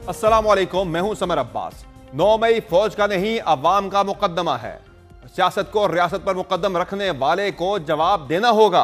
अस्सलाम वालेकुम, मैं हूं समर अब्बास। 9 मई फौज का नहीं अवाम का मुकदमा है। सियासत को रियासत पर मुकदम रखने वाले को जवाब देना होगा।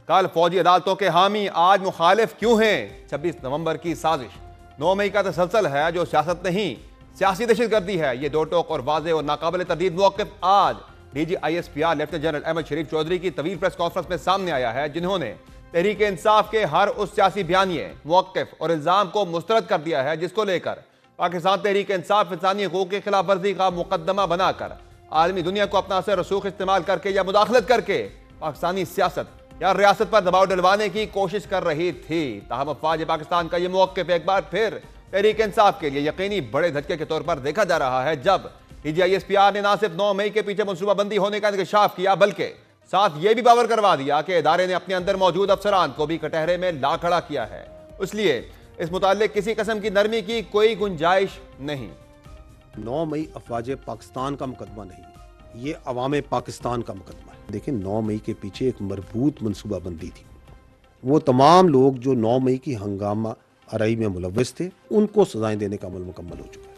कल फौजी अदालतों के हामी, आज मुखालिफ क्यों हैं? 26 नवंबर की साजिश 9 मई का तसलसल है जो सियासत नहीं सियासी दहशतगर्दी है। ये दो टोक और वाज़ेह और नाकाबिल तरदीद मौक़िफ़ आज DGISPR लेफ्टिनेंट जनरल अहमद शरीफ चौधरी की तवील प्रेस कॉन्फ्रेंस में सामने आया है, जिन्होंने तहरीक इंसाफ के हर उस सियासी बयानिए, मौक़िफ़ और इल्ज़ाम को मुस्तरद कर दिया है जिसको लेकर पाकिस्तान तहरीक इंसाफ इंसानी हकूक़ की खिलाफ वर्जी का मुकदमा बनाकर आलमी दुनिया को अपना असर रसूख इस्तेमाल करके या मुदाखलत करके पाकिस्तानी सियासत या रियासत पर दबाव डलवाने की कोशिश कर रही थी। ताहम अफवाज पाकिस्तान का यह मौक़िफ़ एक बार फिर तहरीक इंसाफ के लिए यकीनी बड़े धक्के के तौर पर देखा जा रहा है, जब DGISPR ने न सिर्फ 9 मई के पीछे मनसूबाबंदी होने का इंकशाफ किया, बल्कि साथ ये भी बावर करवा दिया कि इदारे ने अपने अंदर मौजूद अफसरान को भी कटहरे में ला खड़ा किया है। इसलिए इस मुताल्लिक किसी किस्म की नरमी की कोई गुंजाइश नहीं। 9 मई अफवाज पाकिस्तान का मुकदमा नहीं, ये अवाम पाकिस्तान का मुकदमा है। देखिए, 9 मई के पीछे एक मरबूत मनसूबाबंदी थी। वो तमाम लोग जो 9 मई की हंगामा आराई में मुलव्वस थे, उनको सजाएं देने का अमल मुकम्मल हो चुका है।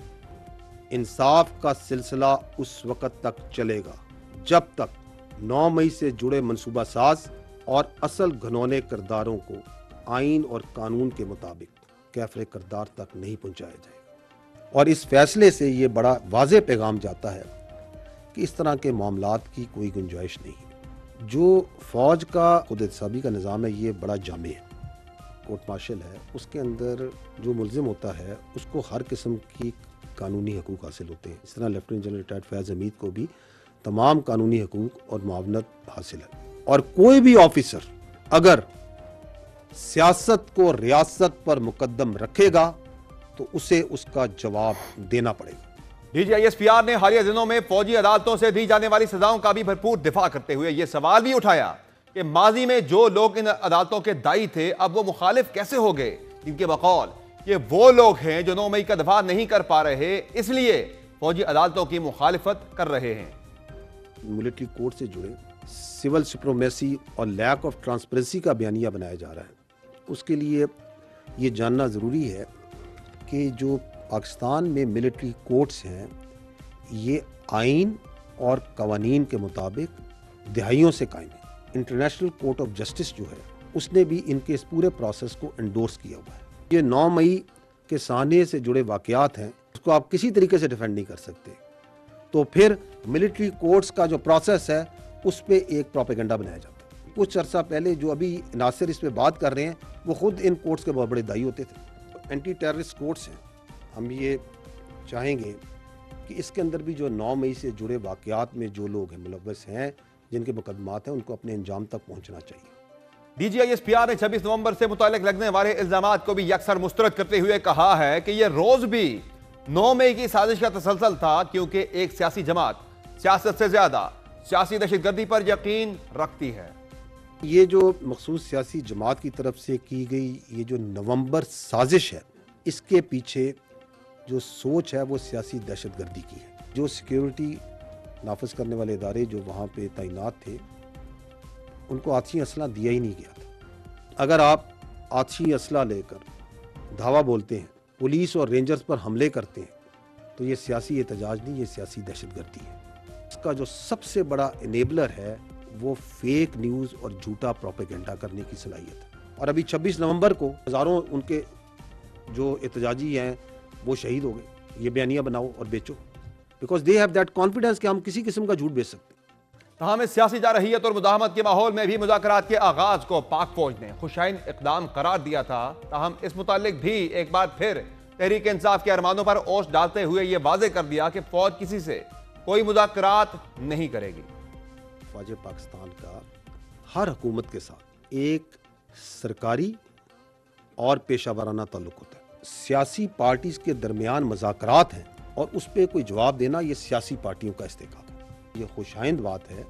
इंसाफ का सिलसिला उस वक़्त तक चलेगा जब तक 9 मई से जुड़े मनसूबा साज और असल घनौने किरदारों को आइन और कानून के मुताबिक कैफरे किरदार तक नहीं पहुंचाया जाएगा। और इस फैसले से ये बड़ा वाज़ेह पैगाम जाता है कि इस तरह के मामलात की कोई गुंजाइश नहीं है। जो फ़ौज का खुद एहतसाबी का निज़ाम है, ये बड़ा जामे है। कोर्ट मार्शल है, उसके अंदर जो मुल्ज़िम होता है उसको हर किस्म की कानूनी हकूक़ हासिल होते हैं। इस तरह लेफ्टिनेंट जनरल रिटायर्ड फैज़ हमीद को भी तमाम कानूनी हकूक़ और मुआवनत हासिल है। और कोई भी ऑफिसर अगर सियासत को रियासत पर मुकद्दम रखेगा तो उसे उसका जवाब देना पड़ेगा। DGISPR ने हालिया दिनों में फौजी अदालतों से दी जाने वाली सजाओं का भी भरपूर दिफा करते हुए यह सवाल भी उठाया कि माजी में जो लोग इन अदालतों के दाई थे, अब वो मुखालिफ कैसे हो गए, जिनके बकौल ये वो लोग हैं जो 9 मई का दफा नहीं कर पा रहे, इसलिए फौजी अदालतों की मुखालिफत कर रहे हैं। मिलिट्री कोर्ट से जुड़े सिविल सुप्रीमेसी और लैक ऑफ ट्रांसपेरेंसी का बयानिया बनाया जा रहा है। उसके लिए ये जानना ज़रूरी है कि जो पाकिस्तान में मिलिट्री कोर्ट्स हैं, ये आइन और कवानीन के मुताबिक दहाइयों से कायम है। इंटरनेशनल कोर्ट ऑफ जस्टिस जो है, उसने भी इनके इस पूरे प्रोसेस को एंडोर्स किया हुआ है। ये 9 मई के साने से जुड़े वाक़यात हैं, उसको आप किसी तरीके से डिफेंड नहीं कर सकते। तो फिर मिलिट्री कोर्ट्स का जो प्रोसेस है, उस पर एक प्रोपेगेंडा बनाया जाता है। कुछ अर्सा पहले जो अभी नासिर इस पर बात कर रहे हैं, वो खुद इन कोर्ट्स के बहुत बड़े दाई होते थे। एंटी टेररिस्ट कोर्ट्स हैं। हम ये चाहेंगे कि इसके अंदर भी जो 9 मई से जुड़े वाक़यात में जो लोग हैं, मुलव्वस हैं, जिनके मुकदमात हैं, उनको अपने अंजाम तक पहुँचना चाहिए। DGISPR ने 26 नवंबर से मुतालिक लगने वाले इल्जामात को भी यकसर मुस्तरद करते हुए कहा है कि यह रोज भी 9 मई की साजिश का तसलसल था, क्योंकि एक सियासी जमात सियासत से ज्यादा सियासी दहशतगर्दी पर यकीन रखती है। ये जो मखसूस सियासी जमात की तरफ से की गई ये जो नवंबर साजिश है, इसके पीछे जो सोच है वो सियासी दहशतगर्दी की है। जो सिक्योरिटी नाफिज करने वाले इदारे जो वहाँ पे तैनात थे, उनको आतिशी असला दिया ही नहीं गया था। अगर आप आतिशी असला लेकर धावा बोलते हैं, पुलिस और रेंजर्स पर हमले करते हैं, तो ये सियासी एहतजाज नहीं, ये सियासी दहशतगर्दी है। इसका जो सबसे बड़ा इनेबलर है वो फेक न्यूज़ और झूठा प्रोपेगेंडा करने की सलाहियत है। और अभी 26 नवंबर को हज़ारों उनके जो एहतजाजी हैं वो शहीद हो गए। ये बयानिया बनाओ और बेचो, because they have that confidence कि हम किसी किस्म का झूठ बेच सकते हैं। तमाम सियासी जारहियत और मुदाहमत के माहौल में भी मुज़ाकरात के आगाज को पाक फौज ने खुशाइन इक़दाम करार दिया था। ताहम इस मुतालिक भी एक बार फिर तहरीक इंसाफ के अरमानों पर ओस डालते हुए ये वाज़े कर दिया कि फौज किसी से कोई मुज़ाकरात नहीं करेगी। फौज पाकिस्तान का हर हुकूमत के साथ एक सरकारी और पेशावराना ताल्लुक होता है। सियासी पार्टीज के दरमियान मुज़ाकरात हैं और उस पर कोई जवाब देना, ये सियासी पार्टियों का इस्तेकाम है। ये खुशाइंद बात है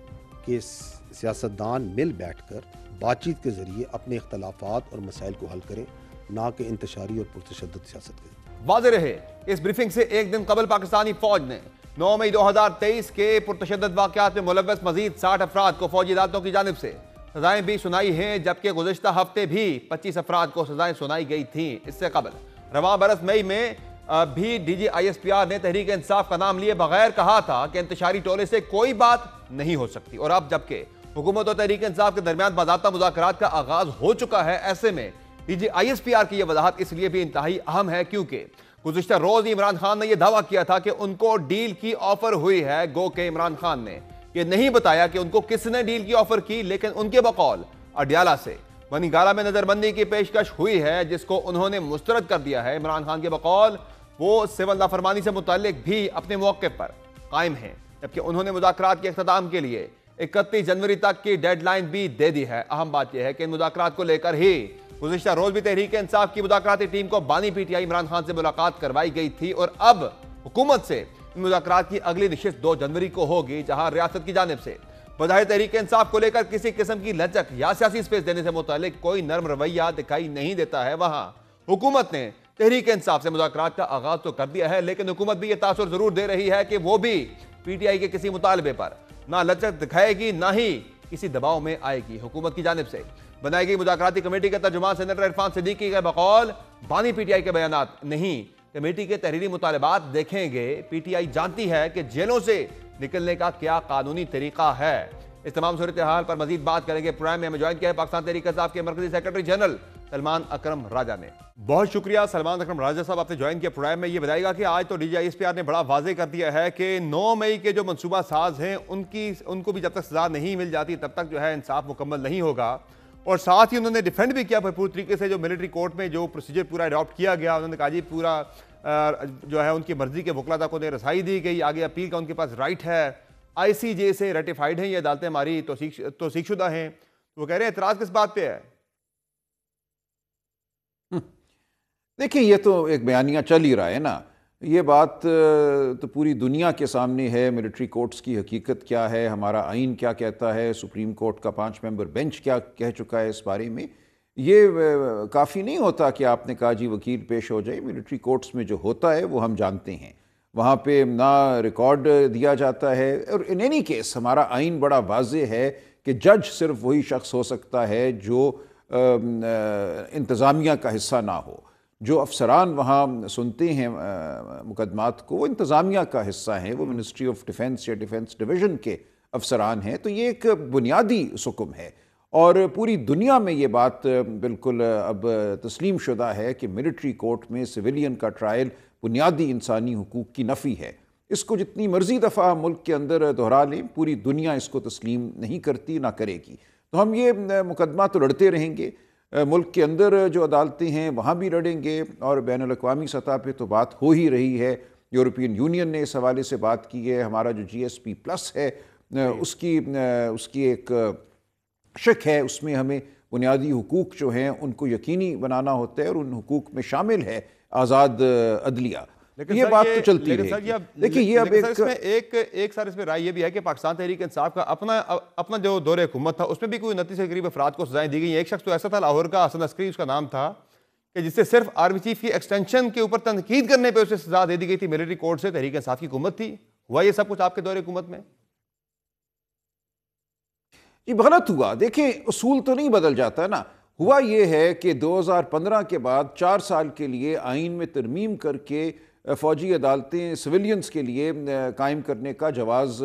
कि सियासतदान मिल बैठकर बातचीत के ज़रिए अपने इख्तलाफात और मसाइल को हल करें, ना कि इंतशारी और पुरतशद्दुद सियासत करें। वाज़ेह रहे, इस ब्रीफिंग से एक दिन कबल पाकिस्तानी फौज ने 9 मई 2023 के पुरतशद्दुद वाक़यात में मुलव्वस मजीद 60 अफराद को फौजी अदालतों की जानिब से सजाएं भी सुनाई हैं, जबकि गुज़िश्ता हफ्ते भी 25 अफराद को सजाएं सुनाई गई थीं। इससे कबल रवां बरस मई में भी DGISPR ने तहरीक इंसाफ का नाम लिए बगैर कहा था कि इंतशारी टोले से कोई बात नहीं हो सकती। और अब जबकि हुकूमत और तहरीक इंसाफ के दरमियान बाज़ाब्ता मुज़ाकरात का आगाज हो चुका है, ऐसे में DGISPR की यह वजाहत इसलिए भी इंतहाई अहम है क्योंकि गुज़िश्ता रोज इमरान खान ने यह दावा किया था कि उनको डील की ऑफर हुई है। गो के इमरान खान ने यह नहीं बताया कि उनको किसने डील की ऑफर की, लेकिन उनके बकौल अडयाला से बनीगाला में नजरबंदी की पेशकश हुई है, जिसको उन्होंने मुस्तरद कर दिया है। इमरान खान के बकौल वो सिविल नाफरमानी से मुताल्लिक भी अपने मौके पर कायम हैं, जबकि उन्होंने मुज़ाकरात के इख्तिताम के लिए 31 जनवरी तक की डेडलाइन भी दे दी है। अहम बात यह है कि इन मुज़ाकरात को लेकर ही गुज़िश्ता रोज भी तहरीक इंसाफ की मुज़ाकराती टीम को बानी PTI इमरान खान से मुलाकात करवाई गई थी और अब हुकूमत से इन मुज़ाकरात की अगली नशिस्त 2 जनवरी को होगी, जहां रियासत की जानिब से बजाय तहरीक इंसाफ को लेकर किसी किस्म की लचक या सियासी स्पेस देने से मुतालिक कोई नर्म रवैया दिखाई नहीं देता है। वहां हुकूमत ने तहरीक इंसाफ से मुज़ाकरात का आगाज तो कर दिया है, लेकिन हुकूमत भी यह तासुर जरूर दे रही है कि वो भी PTI के किसी मुतालबे पर ना लचक दिखाएगी ना ही किसी दबाव में आएगी। हुकूमत की जानिब से बनाई गई मुज़ाकराती कमेटी के तर्जुमान सेनेटर इरफान सिद्दीकी के बकौल बानी PTI के बयानात नहीं, कमेटी के तहरीरी मुतालबात देखेंगे। PTI जानती है कि जेलों से निकलने का क्या कानूनी तरीका है। इस तमाम सूरत हाल पर मजीद बात करेंगे। प्रोग्राम में हमें ज्वाइन किया है पाकिस्तान तहरीक इंसाफ के मरकजी सेक्रेटरी जनरल सलमान अकरम राजा ने। बहुत शुक्रिया सलमान अकरम राजा साहब, आपने ज्वाइन किया प्रोग्राम में। ये बताइएगा कि आज तो DGISPR ने बड़ा वाजे कर दिया है कि 9 मई के जो मनसूबा साज हैं उनको भी जब तक सजा नहीं मिल जाती तब तक जो है इंसाफ मुकम्मल नहीं होगा। और साथ ही उन्होंने डिफेंड भी किया भरपूर तरीके से जो मिलिट्री कोर्ट में जो प्रोसीजर पूरा अडॉप्ट किया गया। उन्होंने कहा जी पूरा जो है उनकी मर्जी के वकला तक उन्हें रसाई दी गई, आगे अपील का उनके पास राइट है, ICJ से रेटिफाइड हैं ये अदालतें, हमारी तौसीक़शुदा हैं। वो कह रहे हैं एतराज़ किस बात पे है? देखिए ये तो एक बयानिया चल ही रहा है ना, ये बात तो पूरी दुनिया के सामने है। मिलिट्री कोर्ट्स की हकीकत क्या है, हमारा आइन क्या कहता है, सुप्रीम कोर्ट का 5 मेंबर बेंच क्या कह चुका है इस बारे में। ये काफ़ी नहीं होता कि आपने कहा जी वकील पेश हो जाए। मिलिट्री कोर्ट्स में जो होता है वो हम जानते हैं, वहाँ पे ना रिकॉर्ड दिया जाता है। और इन एनी केस हमारा आइन बड़ा वाज़ेह है कि जज सिर्फ वही शख्स हो सकता है जो इंतज़ामिया का हिस्सा ना हो। जो अफसरान वहाँ सुनते हैं मुकदमात को वो इंतज़ामिया का हिस्सा हैं, वो मिनिस्ट्री ऑफ डिफेंस या डिफेंस डिवीज़न के अफसरान हैं। तो ये एक बुनियादी सुकुम है और पूरी दुनिया में ये बात बिल्कुल अब तस्लीम शुदा है कि मिलिट्री कोर्ट में सिविलियन का ट्रायल बुनियादी इंसानी हुकूक की नफ़ी है। इसको जितनी मर्जी दफ़ा मुल्क के अंदर दोहरा लें, पूरी दुनिया इसको तस्लीम नहीं करती ना करेगी। तो हम ये मुकदमा तो लड़ते रहेंगे, मुल्क के अंदर जो अदालतें हैं वहाँ भी लड़ेंगे और बैनुल अक़वामी सतह पे तो बात हो ही रही है। यूरोपियन यूनियन ने इस हवाले से बात की है। हमारा जो GSP+ है उसकी एक शक है, उसमें हमें बुनियादी हुकूक जो हैं उनको यकीनी बनाना होता है और उन हुकूक में शामिल है आज़ाद अदलिया। लेकिन ये बात तो चलती रहेगी। देखिए ये अब एक सर इसमें राय ये भी है कि पाकिस्तान तहरीक इंसाफ का अपना जो दौरे हुकूमत था उसमें भी कोई 29 के करीब अफराद को सजाएं दी गई। एक शख्स तो ऐसा था लाहौर का, हसन अस्करी उसका नाम था, कि जिससे सिर्फ आर्मी चीफ की एक्सटेंशन के ऊपर तनकीद करने पर उसे सजा दे दी गई थी। मिलिट्री कोर्ट से तहरीक इंसाफ की हुकूमत थी। हुआ ये सब कुछ आपके दौरे हुकूमत में? ये गलत हुआ। देखिए उसूल तो नहीं बदल जाता ना। हुआ ये है कि 2015 के बाद 4 साल के लिए आइन में तरमीम करके फ़ौजी अदालतें सिविलियंस के लिए कायम करने का जवाज़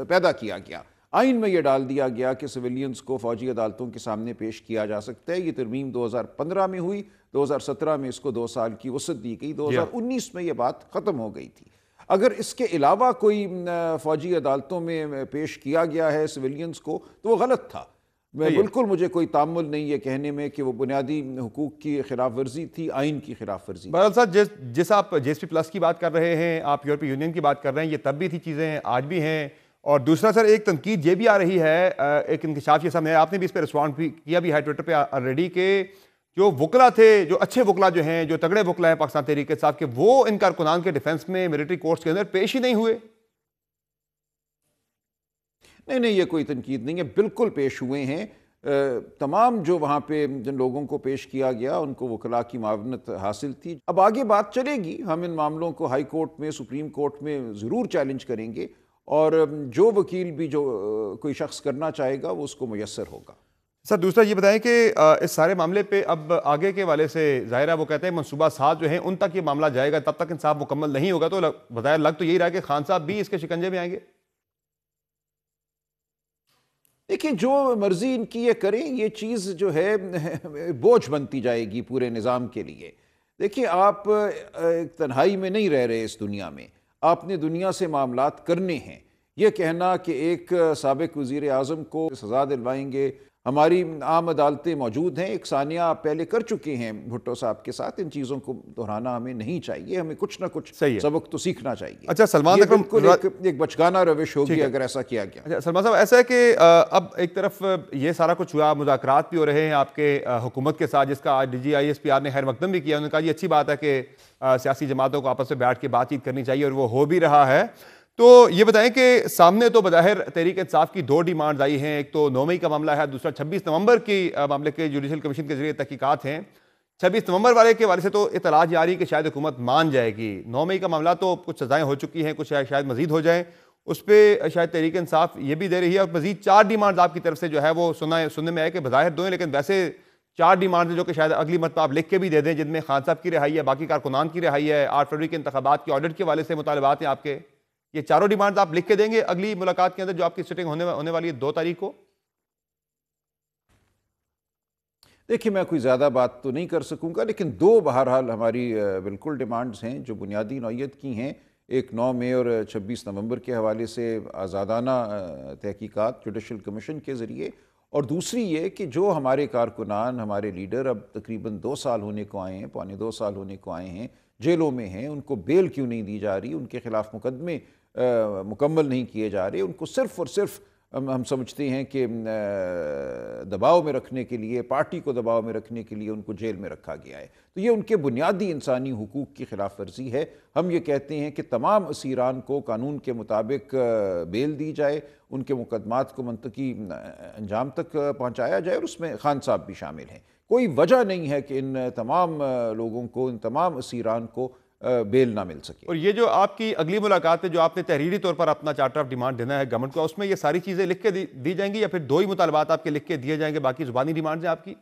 पैदा किया गया। आइन में ये डाल दिया गया कि सिविलियंस को फ़ौजी अदालतों के सामने पेश किया जा सकता है। ये तरमीम 2015 में हुई, 2017 में इसको 2 साल की वसअत दी गई, 2019 में ये बात ख़त्म हो गई थी। अगर इसके अलावा कोई फ़ौजी अदालतों में पेश किया गया है सिविलियंस को तो वो गलत था। बिल्कुल मुझे कोई तामुल नहीं है कहने में कि वो बुनियादी हुकूक की खिलाफ वर्जी थी, आइन की खिलाफ वर्जी। बहरहाल सर जिस आप GSP+ की बात कर रहे हैं, आप यूरोपीय यूनियन की बात कर रहे हैं, ये तब भी थी चीज़ें, आज भी हैं। और दूसरा सर एक तनकीद ये भी आ रही है, एक इंकशाफ ये सामने है, आपने भी इस पर रिस्पॉन्ड भी किया भी है ट्विटर पर ऑलरेडी, के जो वकला थे, जो अच्छे वकला जो हैं, जो तगड़े वकला हैं पाकिस्तान तहरीक इंसाफ के, वो इन कारकुनान के डिफेंस में मिलिट्री कोर्ट्स के अंदर पेश ही नहीं हुए। नहीं, ये कोई तनकीद नहीं है, बिल्कुल पेश हुए हैं। तमाम जो वहाँ पे जिन लोगों को पेश किया गया उनको वकला की मावनत हासिल थी। अब आगे बात चलेगी, हम इन मामलों को हाई कोर्ट में, सुप्रीम कोर्ट में ज़रूर चैलेंज करेंगे और जो वकील भी जो कोई शख्स करना चाहेगा वो उसको मुयस्सर होगा। सर दूसरा ये बताएं कि इस सारे मामले पे अब आगे के वाले से ज़ाहिर है वो कहते हैं मंसूबा साज जो हैं उन तक ये मामला जाएगा, तब तक इंसाफ मुकम्मल नहीं होगा, तो बताया लग तो यही रहा है कि खान साहब भी इसके शिकंजे में आएंगे। देखिए, जो मर्जी इनकी ये करें, ये चीज़ जो है बोझ बनती जाएगी पूरे निज़ाम के लिए। देखिए, आप एक तन्हाई में नहीं रह रहे इस दुनिया में, आपने दुनिया से मामलात करने हैं। ये कहना कि एक साबिक वज़ीर आज़म को सज़ा दिलवाएंगे, हमारी आम अदालतें मौजूद हैं, एक सानिया आप पहले कर चुके हैं भुट्टो साहब के साथ, इन चीज़ों को दोहराना हमें नहीं चाहिए, हमें कुछ ना कुछ सबक तो सीखना चाहिए। अच्छा सलमान अकरम, बिल्कुल एक बचकाना रविश होगी अगर ऐसा किया गया। अच्छा सलमान साहब, ऐसा है कि अब एक तरफ ये सारा कुछ हुआ, मुज़ाकरात भी हो रहे हैं आपके हुकूमत के साथ, जिसका आज DGISPR ने खैर मकदम भी किया। उन्होंने कहा ये अच्छी बात है कि सियासी जमातों को आपस में बैठ के बातचीत करनी चाहिए, और वो हो भी रहा है। तो ये बताएं कि सामने तो बज़ाहिर तहरीक इंसाफ की 2 डिमांड्स आई हैं, एक तो 9 मई का मामला है, दूसरा 26 नवंबर की मामले के जुडिशल कमीशन के जरिए तहकीकात हैं। 26 नवंबर वाले के वाले से तो इतला जारी कि शायद हुकूमत मान जाएगी। 9 मई का मामला तो कुछ सजाएं हो चुकी हैं, कुछ शायद मजीद हो जाएं, उस पर शायद तहरीक इंसाफ ये भी दे रही है, और मजीद 4 डिमांड्स आपकी तरफ से जो है वो सुनने में आए कि बज़ाहिर 2 हैं, लेकिन वैसे 4 डिमांड्स जो कि शायद अगली मरतबा आप लिख के भी दे दें, जिनमें खान साहब की रिहाई है, बाकी कारकुनान की रिहाई है, 8 फरवरी के इंतखाबात के ऑडिट के वाले से मुतालबात हैं आपके। ये चारों डिमांड्स आप लिख के देंगे अगली मुलाकात के अंदर जो आपकी सिटिंग होने वाली है 2 तारीख को? देखिए, मैं कोई ज़्यादा बात तो नहीं कर सकूंगा, लेकिन 2 बहरहाल हमारी बिल्कुल डिमांड्स हैं जो बुनियादी नौइयत की हैं। एक 9 मई और 26 नवंबर के हवाले से आज़ादाना तहकीकात जुडिशल कमीशन के ज़रिए, और दूसरी ये कि जो हमारे कारकुनान, हमारे लीडर अब तकरीबन 2 साल होने को आए हैं, पौने 2 साल होने को आए हैं, जेलों में हैं, उनको बेल क्यों नहीं दी जा रही, उनके खिलाफ मुकदमे मुकम्मल नहीं किए जा रहे, उनको सिर्फ़ और सिर्फ हम समझते हैं कि दबाव में रखने के लिए, पार्टी को दबाव में रखने के लिए उनको जेल में रखा गया है। तो ये उनके बुनियादी इंसानी हुकूक की खिलाफ वर्जी है। हम ये कहते हैं कि तमाम असीरान को कानून के मुताबिक बेल दी जाए, उनके मुकदमात को मंतकी अंजाम तक पहुँचाया जाए, और उसमें खान साहब भी शामिल हैं। कोई वजह नहीं है कि इन तमाम लोगों को, इन तमाम असीरान को बेल ना मिल सके। और ये जो आपकी अगली मुलाकात है, जो आपने तहरीरी तौर पर अपना चार्टर ऑफ डिमांड देना है गवर्नमेंट को, उसमें ये सारी चीज़ें लिख के दी जाएंगी, या फिर 2 ही मुतालबात आपके लिख के दिए जाएंगे, बाकी जुबानी डिमांड्स हैं आपकी?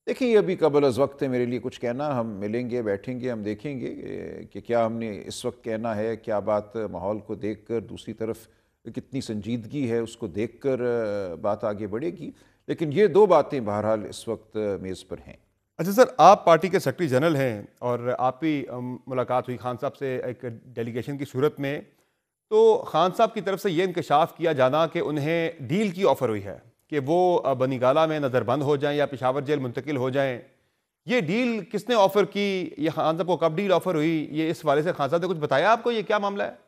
देखिए, ये अभी कबल अज़ वक्त है मेरे लिए कुछ कहना। हम मिलेंगे, बैठेंगे, हम देखेंगे कि क्या हमने इस वक्त कहना है, क्या बात माहौल को देखकर, दूसरी तरफ कितनी संजीदगी है उसको देखकर बात आगे बढ़ेगी। लेकिन ये 2 बातें बहरहाल इस वक्त मेज़ पर हैं। अच्छा सर, आप पार्टी के सेक्रेटरी जनरल हैं, और आपकी मुलाकात हुई खान साहब से एक डेलीगेशन की सूरत में, तो खान साहब की तरफ से ये इंकशाफ किया जाना कि उन्हें डील की ऑफ़र हुई है कि वो बनीगाला में नज़रबंद हो जाएं या पेशावर जेल मुंतकिल हो जाएं, ये डील किसने ऑफ़र की? ये खान साहब को कब डील ऑफ़र हुई? ये इस वाले से खान साहब ने कुछ बताया आपको, ये क्या मामला है?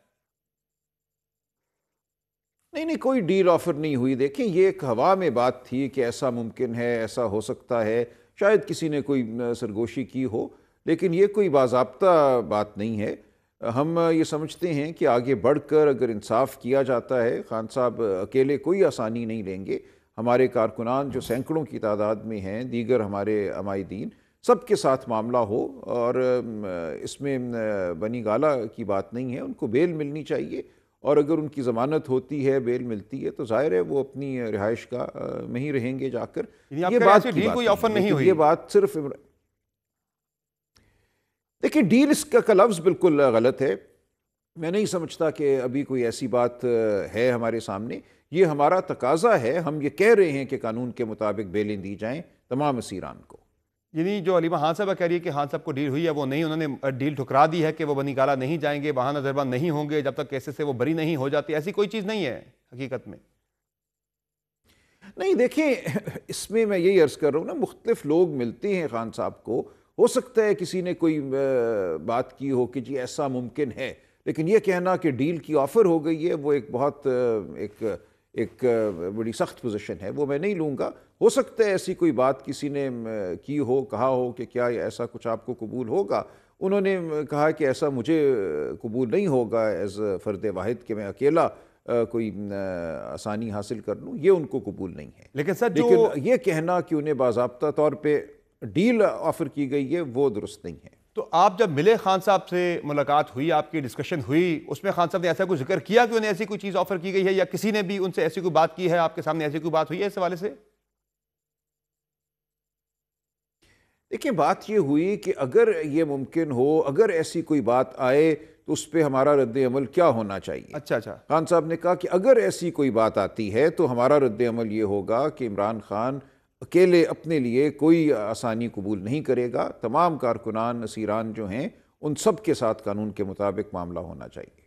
नहीं, कोई डील ऑफ़र नहीं हुई। देखिए, ये एक हवा में बात थी कि ऐसा मुमकिन है, ऐसा हो सकता है, शायद किसी ने कोई सरगोशी की हो, लेकिन ये कोई बाज़ाब्ता बात नहीं है। हम ये समझते हैं कि आगे बढ़कर अगर इंसाफ किया जाता है, खान साहब अकेले कोई आसानी नहीं लेंगे। हमारे कारकुनान जो सैकड़ों की तादाद में हैं, दीगर हमारे अमायदीन, सबके साथ मामला हो, और इसमें बनी गाला की बात नहीं है, उनको बेल मिलनी चाहिए, और अगर उनकी ज़मानत होती है, बेल मिलती है, तो जाहिर है वो अपनी रिहाइश का में ही रहेंगे जाकर। ये बात की कोई ऑफर नहीं हुई, ये बात सिर्फ देखिए, डील इसका लफ्ज़ बिल्कुल गलत है। मैं नहीं समझता कि अभी कोई ऐसी बात है हमारे सामने। ये हमारा तकाजा है, हम ये कह रहे हैं कि कानून के मुताबिक बेलें दी जाएं तमाम असीरान को। यानी जो अलीमा खान साहब कह रही है कि खान साहब को डील हुई है, वो नहीं, उन्होंने डील ठुकरा दी है कि वो बनीगाला नहीं जाएंगे, वहाँ नजरबंद नहीं होंगे जब तक केसेस से वो बरी नहीं हो जाती। ऐसी कोई चीज़ नहीं है हकीकत में। नहीं, देखिए, इसमें मैं यही अर्ज़ कर रहा हूँ ना, मुख्तलिफ लोग मिलते हैं खान साहब को, हो सकता है किसी ने कोई बात की हो कि जी ऐसा मुमकिन है, लेकिन ये कहना कि डील की ऑफ़र हो गई है, वो एक बहुत एक बड़ी सख्त पोजीशन है, वो मैं नहीं लूँगा। हो सकता है ऐसी कोई बात किसी ने की हो, कहा हो कि क्या ऐसा कुछ आपको कबूल होगा। उन्होंने कहा कि ऐसा मुझे कबूल नहीं होगा एज़ फ़र्द वाहिद कि मैं अकेला कोई आसानी हासिल कर लूँ, ये उनको कबूल नहीं है। लेकिन ये कहना कि उन्हें बाज़ाब्ता तौर पे डील ऑफ़र की गई है, वो दुरुस्त नहीं है। तो आप जब मिले खान साहब से, मुलाकात हुई, आपकी डिस्कशन हुई, उसमें खान साहब ने ऐसा कोई जिक्र किया कि उन्हें ऐसी कोई चीज़ ऑफर की गई है, या किसी ने भी उनसे ऐसी कोई बात की है, आपके सामने ऐसी कोई बात हुई है इस हवाले से? देखिए, बात ये हुई कि अगर ये मुमकिन हो, अगर ऐसी कोई बात आए तो उस पर हमारा रद्द अमल क्या होना चाहिए। अच्छा अच्छा। खान साहब ने कहा कि अगर ऐसी कोई बात आती है तो हमारा रद्द अमल ये होगा कि इमरान खान अकेले अपने लिए कोई आसानी कबूल नहीं करेगा, तमाम कारकुनान नसीरान जो हैं उन सब के साथ कानून के मुताबिक मामला होना चाहिए।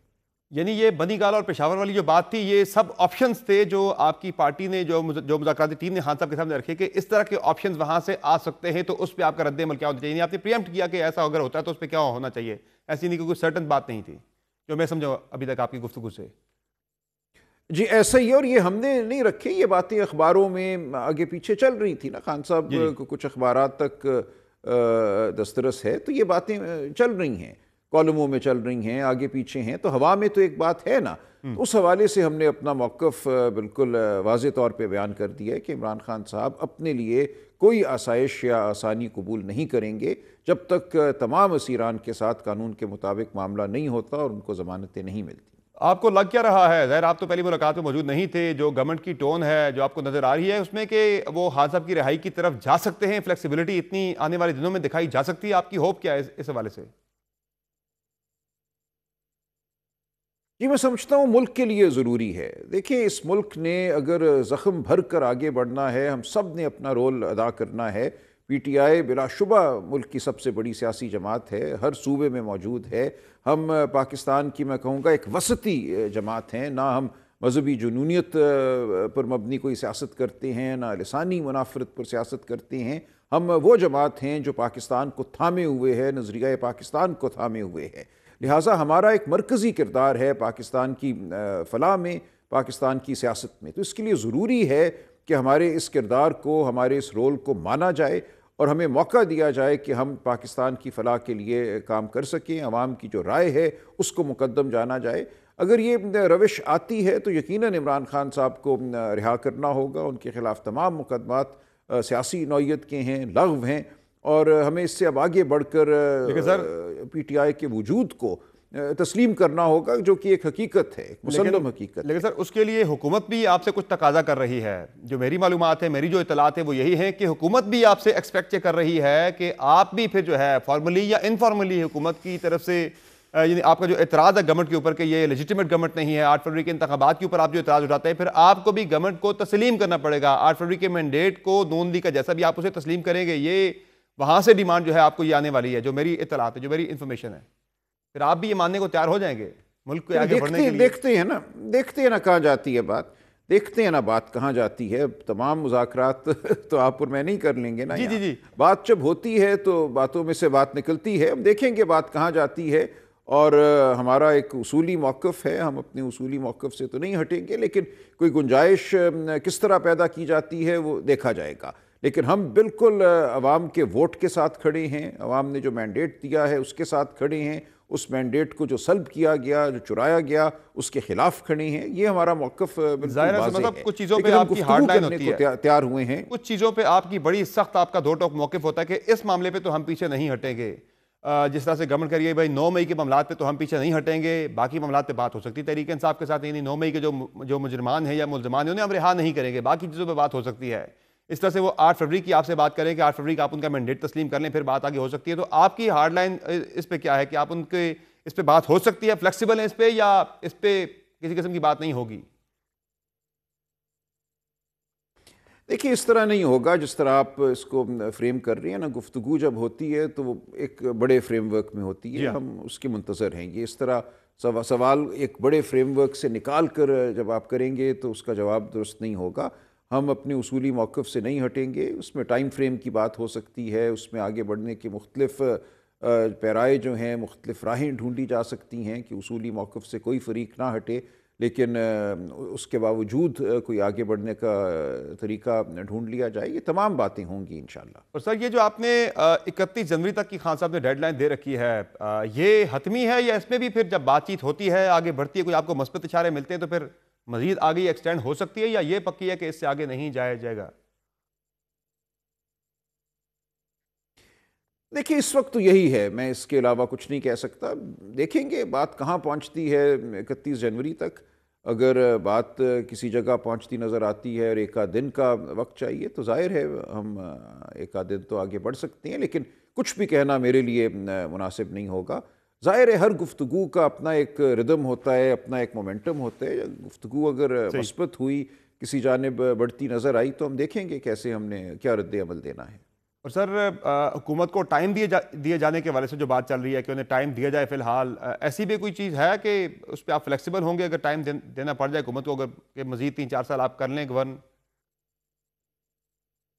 यानी ये बनीगाला और पेशावर वाली जो बात थी, ये सब ऑप्शंस थे जो आपकी पार्टी ने, जो मुज़ाकराती टीम ने खान साहब के सामने रखे कि इस तरह के ऑप्शंस वहां से आ सकते हैं, तो उस पर आपका रद्द अमल क्या होना चाहिए। यानी आपने प्रीएम्प्ट किया कि ऐसा अगर होता है तो उस पर क्या होना चाहिए। ऐसी नहीं कि कोई सर्टन बात नहीं थी, जो मैं समझा अभी तक आपकी गुफ्तगू से। जी ऐसा ही है, और ये हमने नहीं रखे, ये बातें अखबारों में आगे पीछे चल रही थी ना, खान साहब को कुछ अखबारात तक दस्तरस है, तो ये बातें चल रही हैं, कॉलमों में चल रही हैं, आगे पीछे हैं, तो हवा में तो एक बात है ना। तो उस हवाले से हमने अपना मौक़िफ़ बिल्कुल वाज़े तौर पे बयान कर दिया है कि इमरान खान साहब अपने लिए कोई आसाइश या आसानी कबूल नहीं करेंगे जब तक तमाम असीरान के साथ कानून के मुताबिक मामला नहीं होता और उनको ज़मानतें नहीं मिलती। आपको लग क्या रहा है, ज़ाहिर आप तो पहली मुलाकात में मौजूद नहीं थे, जो गवर्नमेंट की टोन है जो आपको नजर आ रही है उसमें कि वो खान साहब की रिहाई की तरफ जा सकते हैं, फ्लेक्सिबिलिटी इतनी आने वाले दिनों में दिखाई जा सकती है, आपकी होप क्या है इस हवाले से? जी मैं समझता हूँ मुल्क के लिए ज़रूरी है। देखिए, इस मुल्क ने अगर ज़ख्म भर कर आगे बढ़ना है, हम सब ने अपना रोल अदा करना है। PTI बिलाशुबा मुल्क की सबसे बड़ी सियासी जमात है, हर सूबे में मौजूद है। हम पाकिस्तान की, मैं कहूँगा, एक वसती जमात हैं, ना हम मजहबी जुनूनियत पर मबनी कोई सियासत करते हैं, ना लिसानी मुनाफरत पर सियासत करते हैं। हम वो जमात हैं जो पाकिस्तान को थामे हुए है, नज़रिया पाकिस्तान को थामे हुए है। लिहाजा हमारा एक मरकज़ी किरदार है पाकिस्तान की फ़लाह में, पाकिस्तान की सियासत में। तो इसके लिए ज़रूरी है कि हमारे इस किरदार को, हमारे इस रोल को माना जाए और हमें मौका दिया जाए कि हम पाकिस्तान की फ़लाह के लिए काम कर सकें। अवाम की जो राय है उसको मुकद्दम जाना जाए। अगर ये रविश आती है तो यकीनन इमरान खान साहब को रिहा करना होगा। उनके ख़िलाफ़ तमाम मुकदमात सियासी नौइयत के हैं, लग़्व हैं, और हमें इससे अब आगे बढ़कर PTI के वजूद को तस्लीम करना होगा, जो कि एक हकीकत है, एक मुसल्लम हकीकत। लेकिन सर, उसके लिए हुकूमत भी आपसे कुछ तकाजा कर रही है। जो मेरी मालूमात है, मेरी जो इतलात है वो यही है कि हुकूमत भी आपसे एक्सपेक्ट कर रही है कि आप भी फिर जो है फॉर्मली या इनफॉर्मली हुकूमत की तरफ से, यानी आपका जो एतराज़ है गवर्नमेंट के ऊपर कि ये लेजिटिमेट गवर्नमेंट नहीं है, 8 फरवरी के इंतखाबात के ऊपर आप जो एतराज़ उठाते हैं, फिर आपको भी गवर्नमेंट को तस्लीम करना पड़ेगा। 8 फरवरी के मैंडेट को नून लीग का जैसा भी आप उसे तस्लीम करेंगे, ये वहां से डिमांड जो है आपको ये आने वाली है, जो मेरी इतलात है, जो मेरी इंफॉर्मेशन है। फिर आप भी ये मानने को तैयार हो जाएंगे मुल्क को आगे बढ़ने के लिए? देखते हैं ना कहाँ जाती है बात, देखते हैं ना बात कहाँ जाती है। तमाम मुज़ाकरात तो आप और मैं नहीं कर लेंगे ना। जी। बात जब होती है तो बातों में से बात निकलती है, हम देखेंगे बात कहाँ जाती है। और हमारा एक उसूली मौक़िफ़ है, हम अपने उसूली मौक़िफ़ से तो नहीं हटेंगे, लेकिन कोई गुंजाइश किस तरह पैदा की जाती है वो देखा जाएगा। लेकिन हम बिल्कुल अवाम के वोट के साथ खड़े हैं, अवाम ने जो मैंडेट दिया है उसके साथ खड़े हैं, उस मैंडेट को जो सल्ब किया गया, जो चुराया गया, उसके खिलाफ खड़े हैं। ये हमारा मौक़िफ़ बिल्कुल वाज़ेह है। कुछ चीज़ों पे आपकी हार्ड लाइन होती है, तैयार हुए हैं। कुछ चीज़ों पे आपकी बड़ी सख्त, आपका दो टोक मौक़िफ़ होता है कि इस मामले पे तो हम पीछे नहीं हटेंगे। जिस तरह से गवर्नमेंट करिए भाई 9 मई के मामलात पे तो हम पीछे नहीं हटेंगे, बाकी मामलात पे बात हो सकती है तहरीक इंसाफ के साथ, यानी 9 मई के जो मुजरमान है या मुल्ज़मान है उन्हें हम रिहा नहीं करेंगे, बाकी चीज़ों पर बात हो सकती है। इस तरह से वो 8 फरवरी की आपसे बात करें कि 8 फरवरी का आप उनका मैंडेट तस्लीम कर लें, फिर बात आगे हो सकती है। तो आपकी हार्ड लाइन इस पे क्या है कि आप उनके इस पे बात हो सकती है, फ्लेक्सिबल है इस पे, या इस पे किसी किस्म की बात नहीं होगी? देखिए, इस तरह नहीं होगा जिस तरह आप इसको फ्रेम कर रही हैं ना। गुफ्तगू जब होती है तो वो एक बड़े फ्रेमवर्क में होती है, हम उसके मुंतज़र हैं। ये इस तरह सवाल एक बड़े फ्रेमवर्क से निकाल कर जब आप करेंगे तो उसका जवाब दुरुस्त नहीं होगा। हम अपने उसूली मौक़िफ़ से नहीं हटेंगे। उसमें टाइम फ्रेम की बात हो सकती है, उसमें आगे बढ़ने की मुख्तलिफ़ पैराए जो हैं, मुख्तलिफ़ राहें ढूंढी जा सकती हैं कि उसूली मौक़िफ़ से कोई फ़रीक ना हटे, लेकिन उसके बावजूद कोई आगे बढ़ने का तरीका ढूंढ लिया जाए। ये तमाम बातें होंगी इंशाअल्लाह। और सर, ये जो आपने 31 जनवरी तक की खान साहब ने डेडलाइन दे रखी है, ये हतमी है या इसमें भी फिर जब बातचीत होती है, आगे बढ़ती है, कोई आपको मस्बत इशारे मिलते हैं तो फिर मजीद आगे एक्सटेंड हो सकती है, या ये पक्की है कि इससे आगे नहीं जाया जाएगा? देखिए, इस वक्त तो यही है, मैं इसके अलावा कुछ नहीं कह सकता। देखेंगे बात कहाँ पहुँचती है 31 जनवरी तक। अगर बात किसी जगह पहुँचती नज़र आती है और एक आध दिन का वक्त चाहिए तो ज़ाहिर है हम एक आध दिन तो आगे बढ़ सकते हैं, लेकिन कुछ भी कहना मेरे लिए मुनासिब नहीं होगा। ज़ाहिर है हर गुफ्तगू का अपना एक रिदम होता है, अपना एक मोमेंटम होता है। गुफ्तगू अगर मस्बत हुई, किसी जानिब बढ़ती नज़र आई तो हम देखेंगे कैसे हमने क्या रद्द अमल देना है। और सर, हुकूमत को टाइम दिए जाने के वाले से जो बात चल रही है कि उन्हें टाइम दिया जाए फिलहाल, ऐसी भी कोई चीज़ है कि उस पर आप फ्लेक्सिबल होंगे अगर टाइम देना पड़ जाए हुकूमत को, अगर कि मजीद 3-4 साल आप कर लें गवर्न,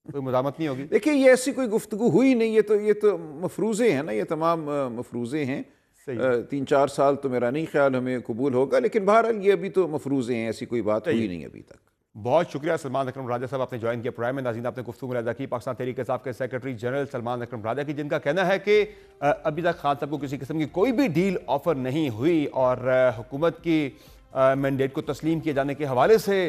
कोई मुज़ामत नहीं होगी? देखिए, ये ऐसी कोई गुफ्तगू हुई नहीं, ये तो मफरूज़े हैं ना, ये तमाम मफरूज़े हैं। सही है। 3-4 साल तो मेरा नहीं ख्याल हमें कबूल होगा, लेकिन बहरहाल ये अभी तो मफरूज़े हैं, ऐसी कोई बात हुई नहीं अभी तक। बहुत शुक्रिया सलमान अकरम राजा साहब, आपने ज्वाइन किया प्रोग्राम में। नाज़रीन, आपने गुफ्तगू में की पाकिस्तान तहरीक इंसाफ के सेक्रेटरी जनरल सलमान अकरम राजा की, जिनका कहना है कि अभी तक खान साहब को किसी किस्म की कोई भी डील ऑफर नहीं हुई और हुकूमत की मैंडेट को तस्लीम किए जाने के हवाले से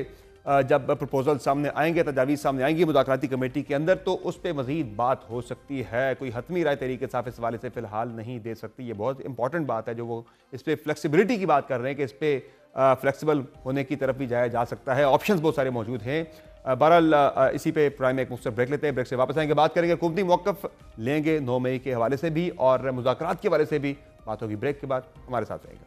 जब प्रपोजल सामने आएंगे, तजावीज़ सामने आएंगी मुज़ाकराती कमेटी के अंदर, तो उस पर मज़ीद बात हो सकती है। कोई हतमी राय तहरीक इंसाफ इस हवाले से फ़िलहाल नहीं दे सकती। ये बहुत इंपॉर्टेंट बात है जो वो इस पर फ्लेक्सिबिलिटी की बात कर रहे हैं कि इस पर फ्लेक्सिबल होने की तरफ भी जाया जा सकता है। ऑप्शंस बहुत सारे मौजूद हैं। बहरहाल इसी पे प्राइम में एक मुख्तर ब्रेक लेते हैं, ब्रेक से वापस आएंगे, बात करेंगे हुकूमती मौक़िफ़ लेंगे 9 मई के हवाले से भी और मुज़ाकरात के हवाले से भी बात होगी। ब्रेक के बाद हमारे साथ रहेगा।